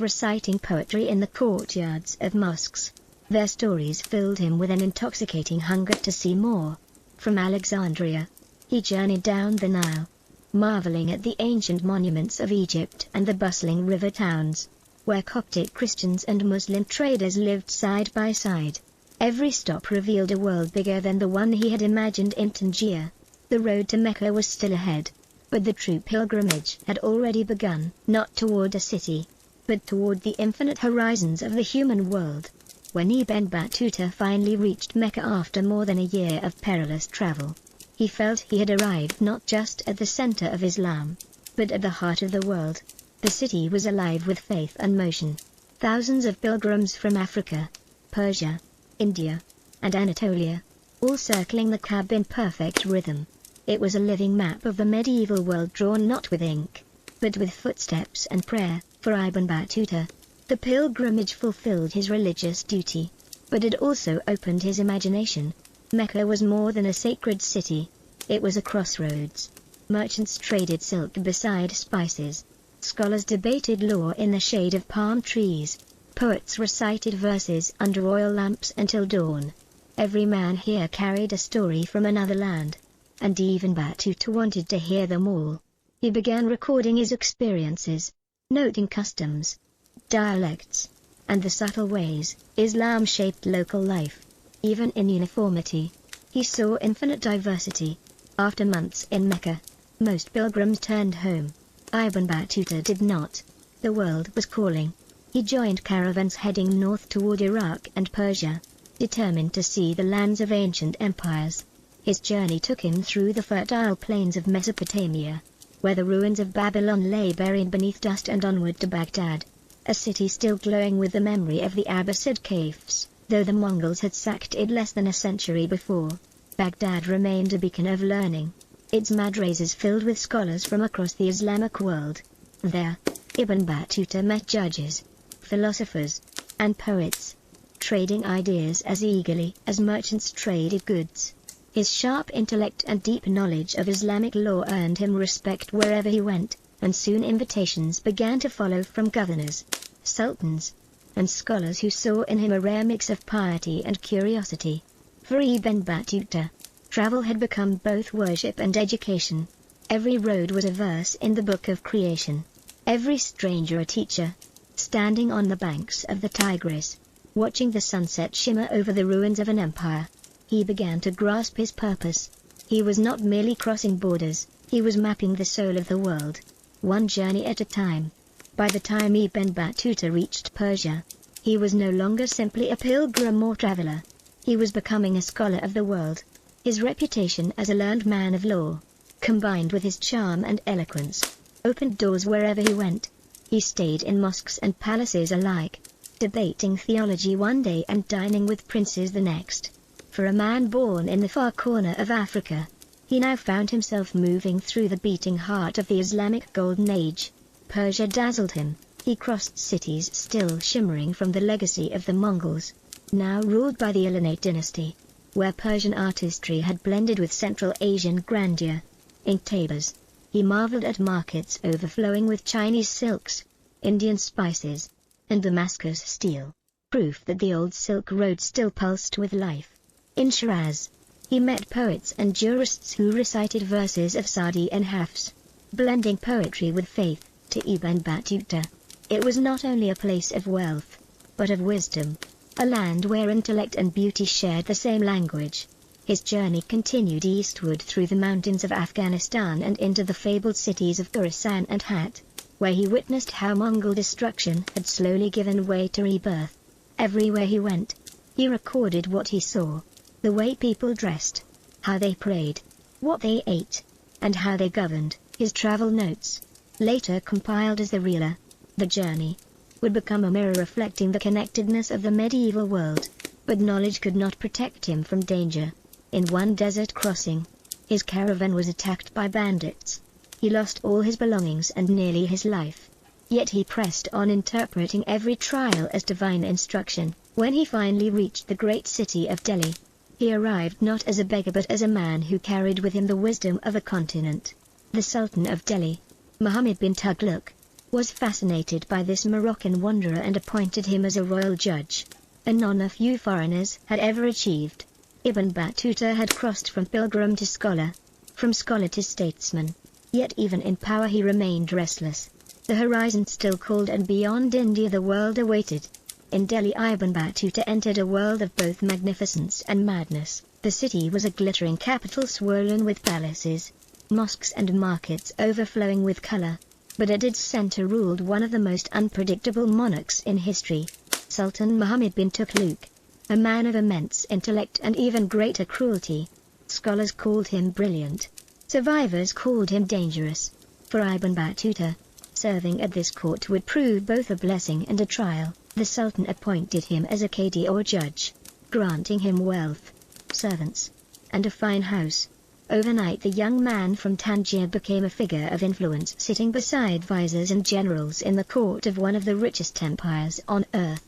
reciting poetry in the courtyards of mosques. Their stories filled him with an intoxicating hunger to see more. From Alexandria, he journeyed down the Nile, marveling at the ancient monuments of Egypt and the bustling river towns, where Coptic Christians and Muslim traders lived side by side. Every stop revealed a world bigger than the one he had imagined in Tangier. The road to Mecca was still ahead, but the true pilgrimage had already begun, not toward a city, but toward the infinite horizons of the human world. When Ibn Battuta finally reached Mecca after more than a year of perilous travel, he felt he had arrived not just at the center of Islam, but at the heart of the world. The city was alive with faith and motion. Thousands of pilgrims from Africa, Persia, India, and Anatolia, all circling the Kaaba in perfect rhythm. It was a living map of the medieval world drawn not with ink, but with footsteps and prayer. For Ibn Battuta, the pilgrimage fulfilled his religious duty, but it also opened his imagination. Mecca was more than a sacred city. It was a crossroads. Merchants traded silk beside spices. Scholars debated law in the shade of palm trees. Poets recited verses under oil lamps until dawn. Every man here carried a story from another land, and Ibn Battuta wanted to hear them all. He began recording his experiences, noting customs, dialects, and the subtle ways Islam shaped local life. Even in uniformity, he saw infinite diversity. After months in Mecca, most pilgrims turned home. Ibn Battuta did not. The world was calling. He joined caravans heading north toward Iraq and Persia, determined to see the lands of ancient empires. His journey took him through the fertile plains of Mesopotamia, where the ruins of Babylon lay buried beneath dust, and onward to Baghdad, a city still glowing with the memory of the Abbasid caliphs. Though the Mongols had sacked it less than a century before, Baghdad remained a beacon of learning, its madrasas filled with scholars from across the Islamic world. There, Ibn Battuta met judges, philosophers, and poets, trading ideas as eagerly as merchants traded goods. His sharp intellect and deep knowledge of Islamic law earned him respect wherever he went, and soon invitations began to follow from governors, sultans, and scholars who saw in him a rare mix of piety and curiosity. For Ibn Battuta, travel had become both worship and education. Every road was a verse in the book of creation, every stranger a teacher. Standing on the banks of the Tigris, watching the sunset shimmer over the ruins of an empire, he began to grasp his purpose. He was not merely crossing borders, he was mapping the soul of the world, one journey at a time. By the time Ibn Battuta reached Persia, he was no longer simply a pilgrim or traveler. He was becoming a scholar of the world. His reputation as a learned man of law, combined with his charm and eloquence, opened doors wherever he went. He stayed in mosques and palaces alike, debating theology one day and dining with princes the next. For a man born in the far corner of Africa, he now found himself moving through the beating heart of the Islamic Golden Age. Persia dazzled him. He crossed cities still shimmering from the legacy of the Mongols, now ruled by the Ilkhanate dynasty, where Persian artistry had blended with Central Asian grandeur. In Tabriz, he marveled at markets overflowing with Chinese silks, Indian spices, and Damascus steel, proof that the old Silk Road still pulsed with life. In Shiraz, he met poets and jurists who recited verses of Sa'di and Hafs, blending poetry with faith. To Ibn Battuta, it was not only a place of wealth, but of wisdom, a land where intellect and beauty shared the same language. His journey continued eastward through the mountains of Afghanistan and into the fabled cities of Khorasan and Hat, where he witnessed how Mongol destruction had slowly given way to rebirth. Everywhere he went, he recorded what he saw, the way people dressed, how they prayed, what they ate, and how they governed. His travel notes, later compiled as the Rila, the journey, would become a mirror reflecting the connectedness of the medieval world. But knowledge could not protect him from danger. In one desert crossing, his caravan was attacked by bandits. He lost all his belongings and nearly his life. Yet he pressed on, interpreting every trial as divine instruction. When he finally reached the great city of Delhi, he arrived not as a beggar but as a man who carried with him the wisdom of a continent. The Sultan of Delhi, Muhammad bin Tughlaq, was fascinated by this Moroccan wanderer and appointed him as a royal judge, an honor few foreigners had ever achieved. Ibn Battuta had crossed from pilgrim to scholar, from scholar to statesman, yet even in power he remained restless. The horizon still called, and beyond India the world awaited. In Delhi Ibn Battuta entered a world of both magnificence and madness. The city was a glittering capital swollen with palaces, mosques and markets overflowing with color, but at its center ruled one of the most unpredictable monarchs in history, Sultan Muhammad bin Tughlaq, a man of immense intellect and even greater cruelty. Scholars called him brilliant, survivors called him dangerous. For Ibn Battuta, serving at this court would prove both a blessing and a trial. The Sultan appointed him as a qadi or judge, granting him wealth, servants, and a fine house. Overnight the young man from Tangier became a figure of influence, sitting beside viziers and generals in the court of one of the richest empires on earth.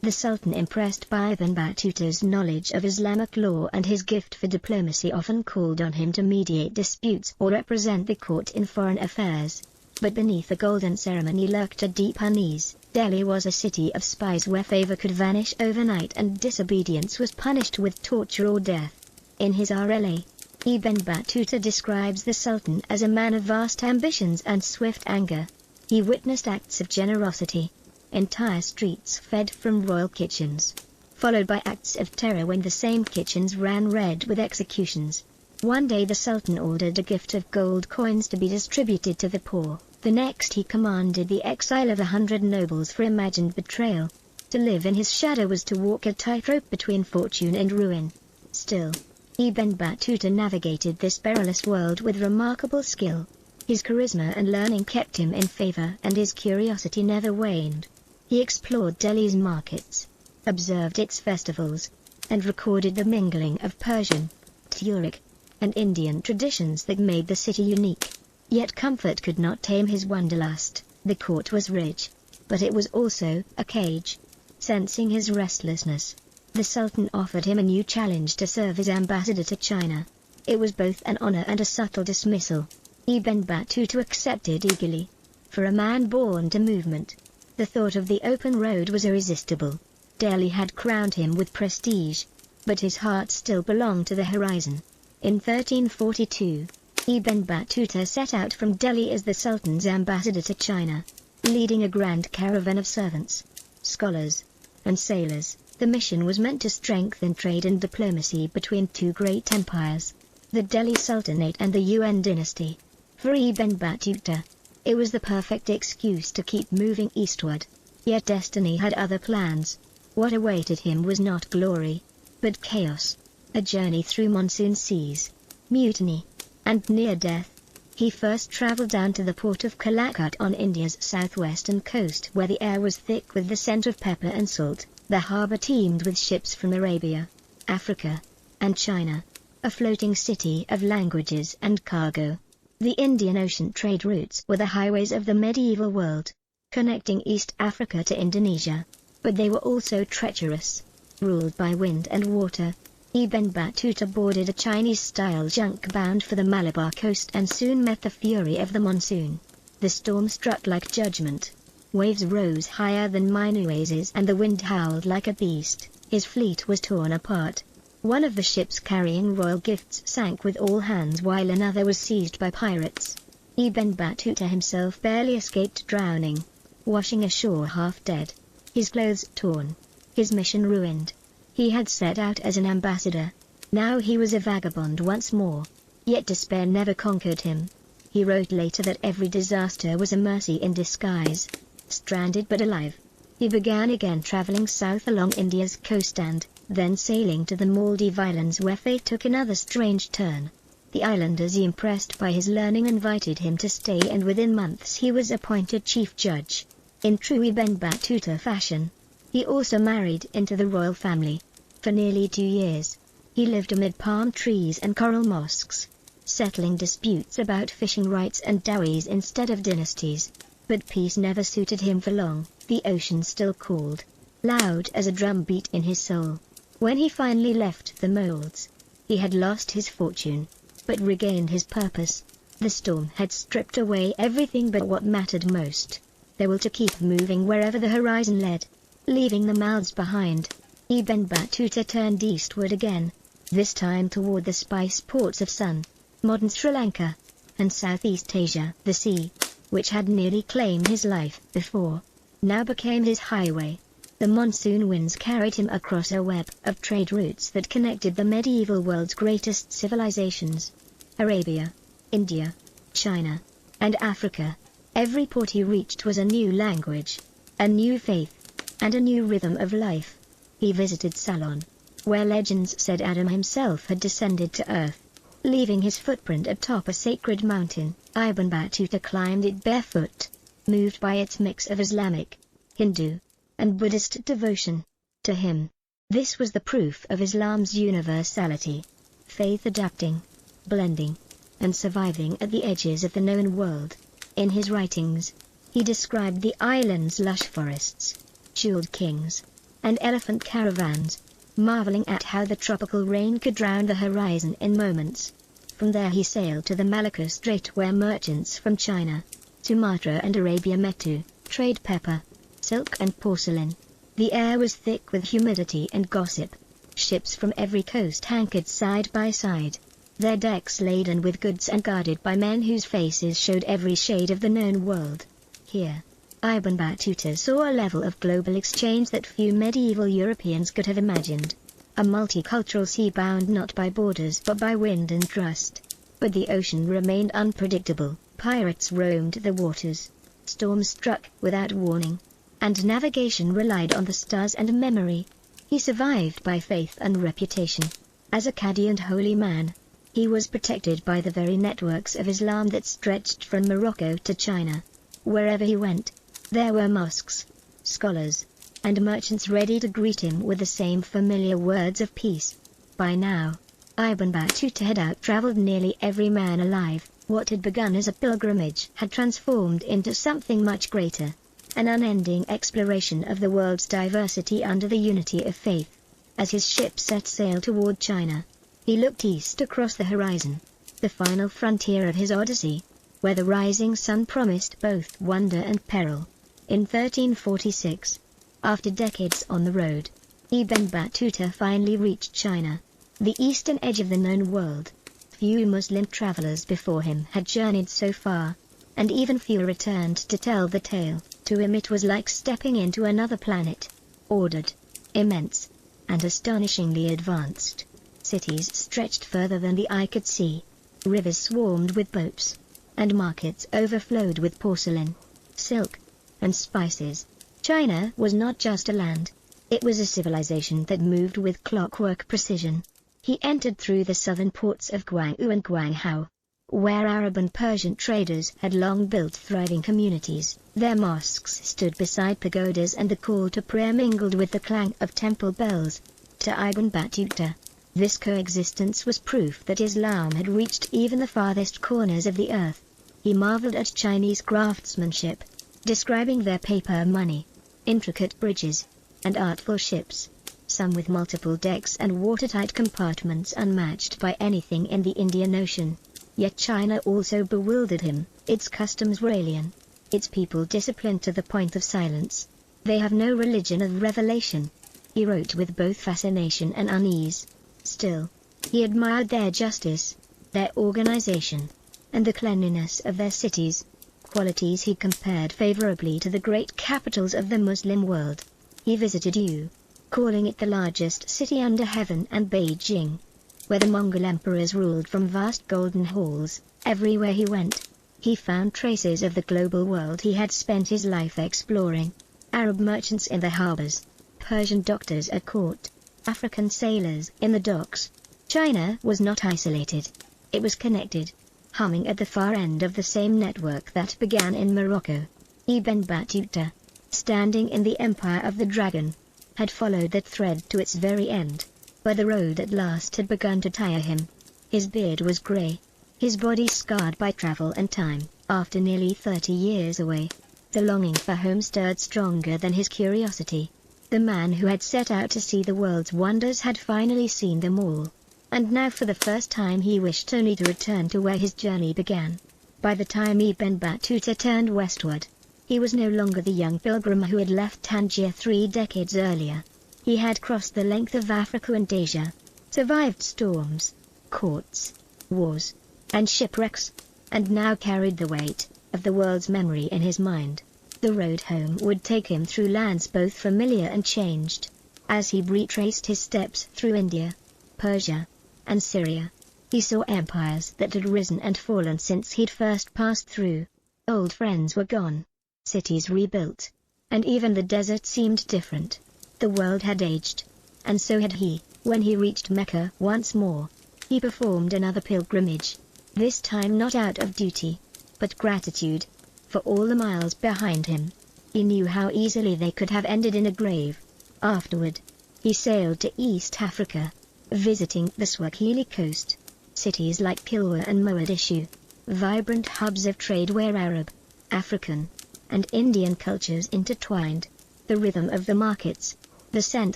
The Sultan, impressed by Ibn Battuta's knowledge of Islamic law and his gift for diplomacy, often called on him to mediate disputes or represent the court in foreign affairs. But beneath the golden ceremony lurked a deep unease. Delhi was a city of spies where favor could vanish overnight and disobedience was punished with torture or death. In his RLA, Ibn Battuta describes the Sultan as a man of vast ambitions and swift anger. He witnessed acts of generosity, entire streets fed from royal kitchens, followed by acts of terror when the same kitchens ran red with executions. One day the Sultan ordered a gift of gold coins to be distributed to the poor. The next he commanded the exile of 100 nobles for imagined betrayal. To live in his shadow was to walk a tightrope between fortune and ruin. Still, Ibn Battuta navigated this perilous world with remarkable skill. His charisma and learning kept him in favor, and his curiosity never waned. He explored Delhi's markets, observed its festivals, and recorded the mingling of Persian, Turkic, and Indian traditions that made the city unique. Yet comfort could not tame his wanderlust. The court was rich, but it was also a cage. Sensing his restlessness, the Sultan offered him a new challenge to serve as ambassador to China. It was both an honor and a subtle dismissal. Ibn Battuta accepted eagerly. For a man born to movement, the thought of the open road was irresistible. Delhi had crowned him with prestige, but his heart still belonged to the horizon. In 1342, Ibn Battuta set out from Delhi as the Sultan's ambassador to China, leading a grand caravan of servants, scholars, and sailors. The mission was meant to strengthen trade and diplomacy between two great empires, the Delhi Sultanate and the Yuan dynasty. For Ibn Battuta, It was the perfect excuse to keep moving eastward. Yet destiny had other plans. What awaited him was not glory, but chaos. A journey through monsoon seas, mutiny, and near death. He first traveled down to the port of Calicut on India's southwestern coast, where the air was thick with the scent of pepper and salt. The harbor teemed with ships from Arabia, Africa, and China, a floating city of languages and cargo. The Indian Ocean trade routes were the highways of the medieval world, connecting East Africa to Indonesia. But they were also treacherous, ruled by wind and water. Ibn Battuta boarded a Chinese-style junk bound for the Malabar coast and soon met the fury of the monsoon. The storm struck like judgment. Waves rose higher than Minuases and the wind howled like a beast. His fleet was torn apart. One of the ships carrying royal gifts sank with all hands while another was seized by pirates. Ibn Battuta himself barely escaped drowning, washing ashore half dead. His clothes torn. His mission ruined. He had set out as an ambassador. Now he was a vagabond once more. Yet despair never conquered him. He wrote later that every disaster was a mercy in disguise. Stranded but alive, he began again traveling south along India's coast and then sailing to the Maldive Islands, where fate took another strange turn. The islanders, impressed by his learning, invited him to stay, and within months he was appointed chief judge. In true Ibn Battuta fashion, he also married into the royal family. For nearly 2 years, he lived amid palm trees and coral mosques, settling disputes about fishing rights and dowries instead of dynasties. But peace never suited him for long. The ocean still called, loud as a drum beat in his soul. When he finally left the molds, he had lost his fortune, but regained his purpose. The storm had stripped away everything but what mattered most. They were to keep moving wherever the horizon led, leaving the mouths behind. Ibn Battuta turned eastward again, this time toward the spice ports of Sun, modern Sri Lanka, and Southeast Asia. The sea, which had nearly claimed his life before, now became his highway. The monsoon winds carried him across a web of trade routes that connected the medieval world's greatest civilizations: Arabia, India, China, and Africa. Every port he reached was a new language, a new faith, and a new rhythm of life. He visited Ceylon, where legends said Adam himself had descended to earth, leaving his footprint atop a sacred mountain. Ibn Battuta climbed it barefoot, moved by its mix of Islamic, Hindu, and Buddhist devotion. To him, this was the proof of Islam's universality: faith adapting, blending, and surviving at the edges of the known world. In his writings, he described the island's lush forests, jeweled kings, and elephant caravans, marveling at how the tropical rain could drown the horizon in moments. From there he sailed to the Malacca Strait, where merchants from China, Sumatra and Arabia met to trade pepper, silk and porcelain. The air was thick with humidity and gossip. Ships from every coast anchored side by side, their decks laden with goods and guarded by men whose faces showed every shade of the known world. Here, Ibn Battuta saw a level of global exchange that few medieval Europeans could have imagined. A multicultural sea bound not by borders but by wind and trust. But the ocean remained unpredictable. Pirates roamed the waters. Storms struck without warning. And navigation relied on the stars and memory. He survived by faith and reputation. As a Qadi and holy man, he was protected by the very networks of Islam that stretched from Morocco to China. Wherever he went, there were mosques, scholars, and merchants ready to greet him with the same familiar words of peace. By now, Ibn Battuta had out-traveled nearly every man alive. What had begun as a pilgrimage had transformed into something much greater, an unending exploration of the world's diversity under the unity of faith. As his ship set sail toward China, he looked east across the horizon, the final frontier of his odyssey, where the rising sun promised both wonder and peril. In 1346, after decades on the road, Ibn Battuta finally reached China, the eastern edge of the known world. Few Muslim travelers before him had journeyed so far, and even fewer returned to tell the tale. To him it was like stepping into another planet, ordered, immense, and astonishingly advanced. Cities stretched further than the eye could see. Rivers swarmed with boats. and markets overflowed with porcelain, silk, and spices. China was not just a land. It was a civilization that moved with clockwork precision. He entered through the southern ports of Guangzhou and Guanghao, where Arab and Persian traders had long built thriving communities. Their mosques stood beside pagodas and the call to prayer mingled with the clang of temple bells. To Ibn Battuta, this coexistence was proof that Islam had reached even the farthest corners of the earth. He marveled at Chinese craftsmanship, describing their paper money, intricate bridges, and artful ships, some with multiple decks and watertight compartments unmatched by anything in the Indian Ocean. Yet China also bewildered him. Its customs were alien, its people disciplined to the point of silence. They have no religion of revelation, he wrote with both fascination and unease. Still, he admired their justice, their organization, and the cleanliness of their cities, qualities he compared favorably to the great capitals of the Muslim world. He visited Yu, calling it the largest city under heaven, and Beijing, where the Mongol emperors ruled from vast golden halls. Everywhere he went, he found traces of the global world he had spent his life exploring. Arab merchants in the harbors, Persian doctors at court, African sailors in the docks. China was not isolated. It was connected, humming at the far end of the same network that began in Morocco. Ibn Battuta, standing in the Empire of the Dragon, had followed that thread to its very end, where the road at last had begun to tire him. His beard was grey, his body scarred by travel and time. After nearly 30 years away, the longing for home stirred stronger than his curiosity. The man who had set out to see the world's wonders had finally seen them all, and now for the first time he wished only to return to where his journey began. By the time Ibn Battuta turned westward, he was no longer the young pilgrim who had left Tangier 3 decades earlier. He had crossed the length of Africa and Asia, survived storms, courts, wars, and shipwrecks, and now carried the weight of the world's memory in his mind. The road home would take him through lands both familiar and changed. As he retraced his steps through India, Persia, and Syria, he saw empires that had risen and fallen since he'd first passed through. Old friends were gone, cities rebuilt, and even the desert seemed different. The world had aged, and so had he. When he reached Mecca once more, he performed another pilgrimage, this time not out of duty, but gratitude, for all the miles behind him. He knew how easily they could have ended in a grave. Afterward, he sailed to East Africa, visiting the Swahili coast, cities like Kilwa and Mogadishu, vibrant hubs of trade where Arab, African, and Indian cultures intertwined. The rhythm of the markets, the scent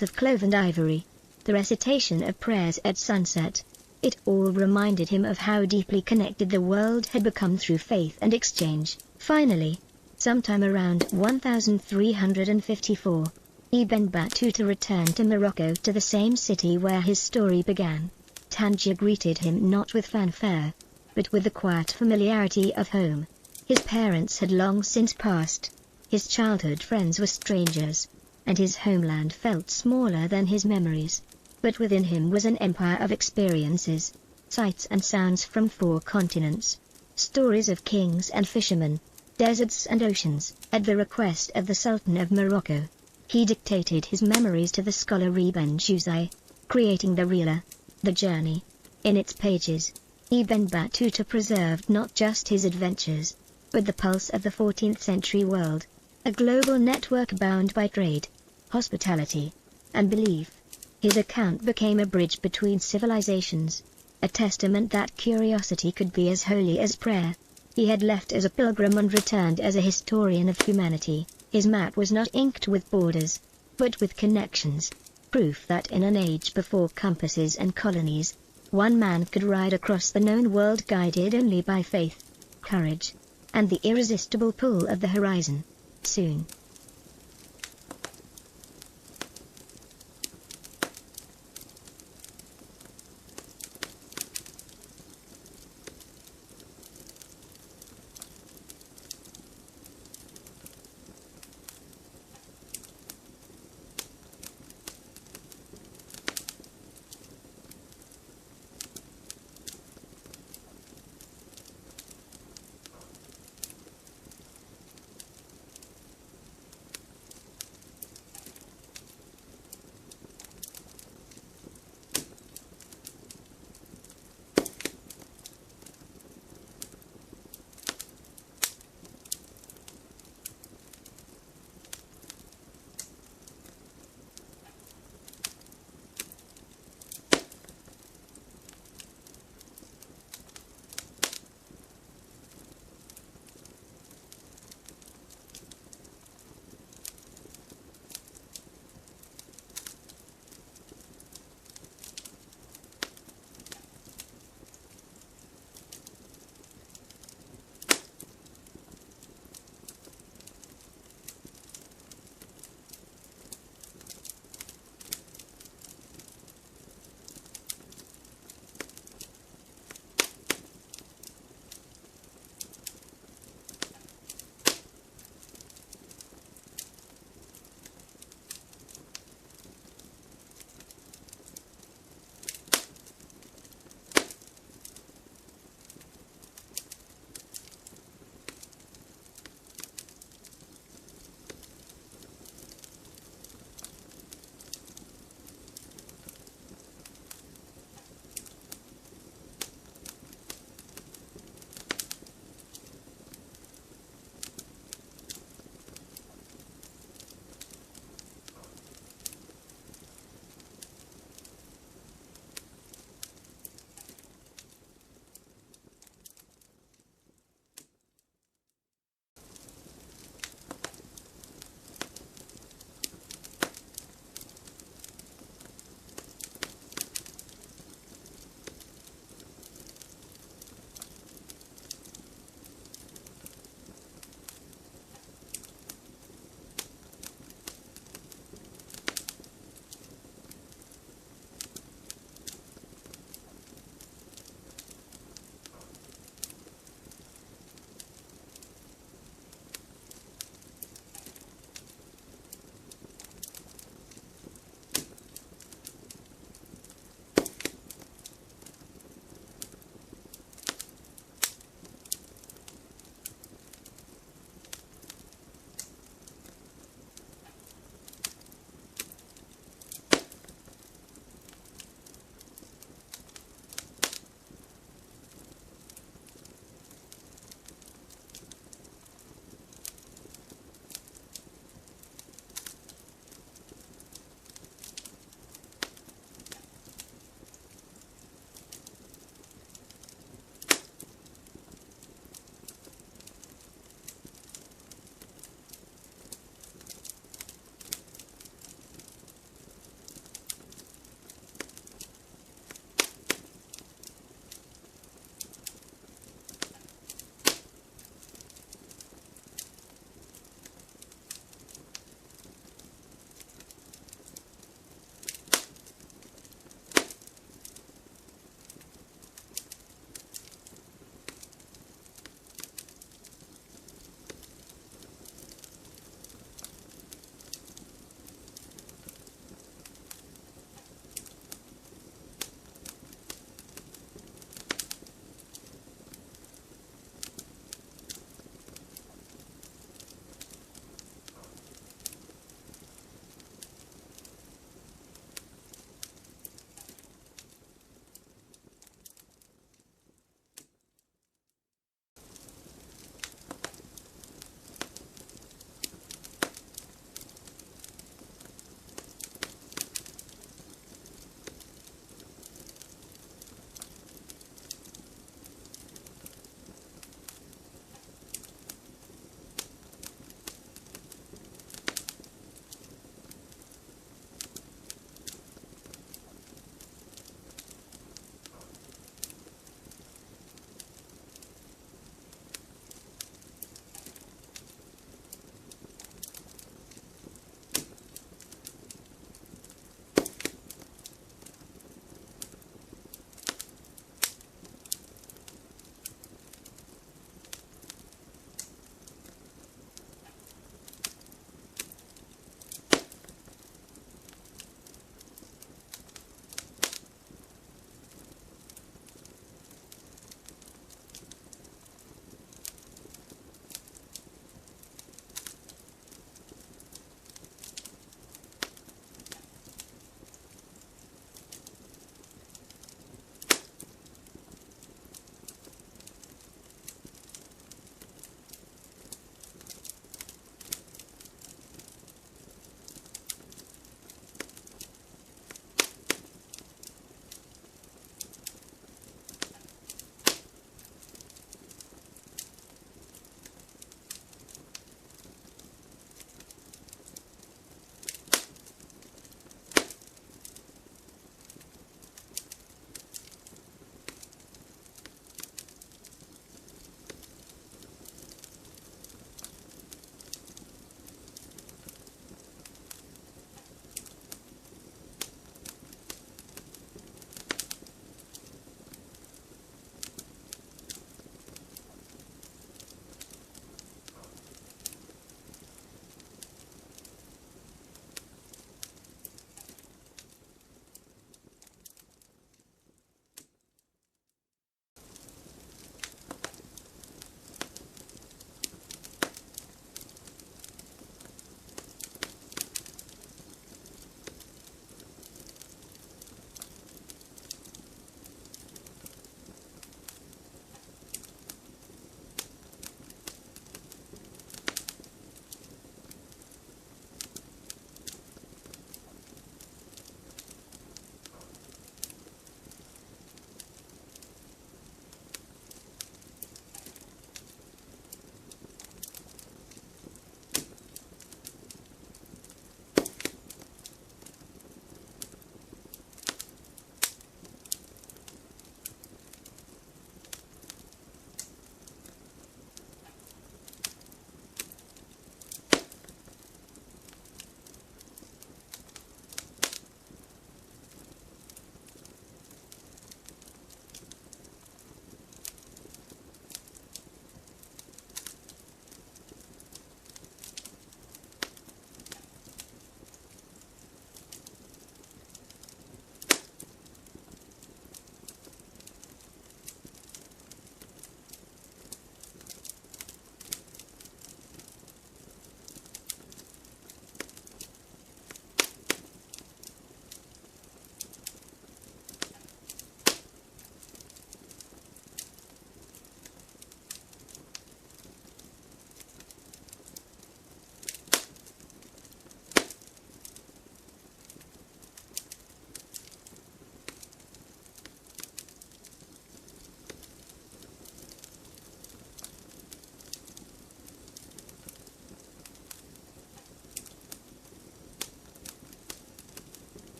of clove and ivory, the recitation of prayers at sunset, it all reminded him of how deeply connected the world had become through faith and exchange. Finally, sometime around 1354, Ibn Battuta returned to Morocco, to the same city where his story began. Tangier greeted him not with fanfare, but with the quiet familiarity of home. His parents had long since passed, his childhood friends were strangers, and his homeland felt smaller than his memories. But within him was an empire of experiences, sights and sounds from 4 continents, stories of kings and fishermen, deserts and oceans. At the request of the Sultan of Morocco, he dictated his memories to the scholar Ibn Juzai, creating the Rihla, the journey. In its pages, Ibn Battuta preserved not just his adventures, but the pulse of the 14th century world, a global network bound by trade, hospitality, and belief. His account became a bridge between civilizations, a testament that curiosity could be as holy as prayer. He had left as a pilgrim and returned as a historian of humanity. His map was not inked with borders, but with connections, proof that in an age before compasses and colonies, one man could ride across the known world guided only by faith, courage, and the irresistible pull of the horizon. Soon,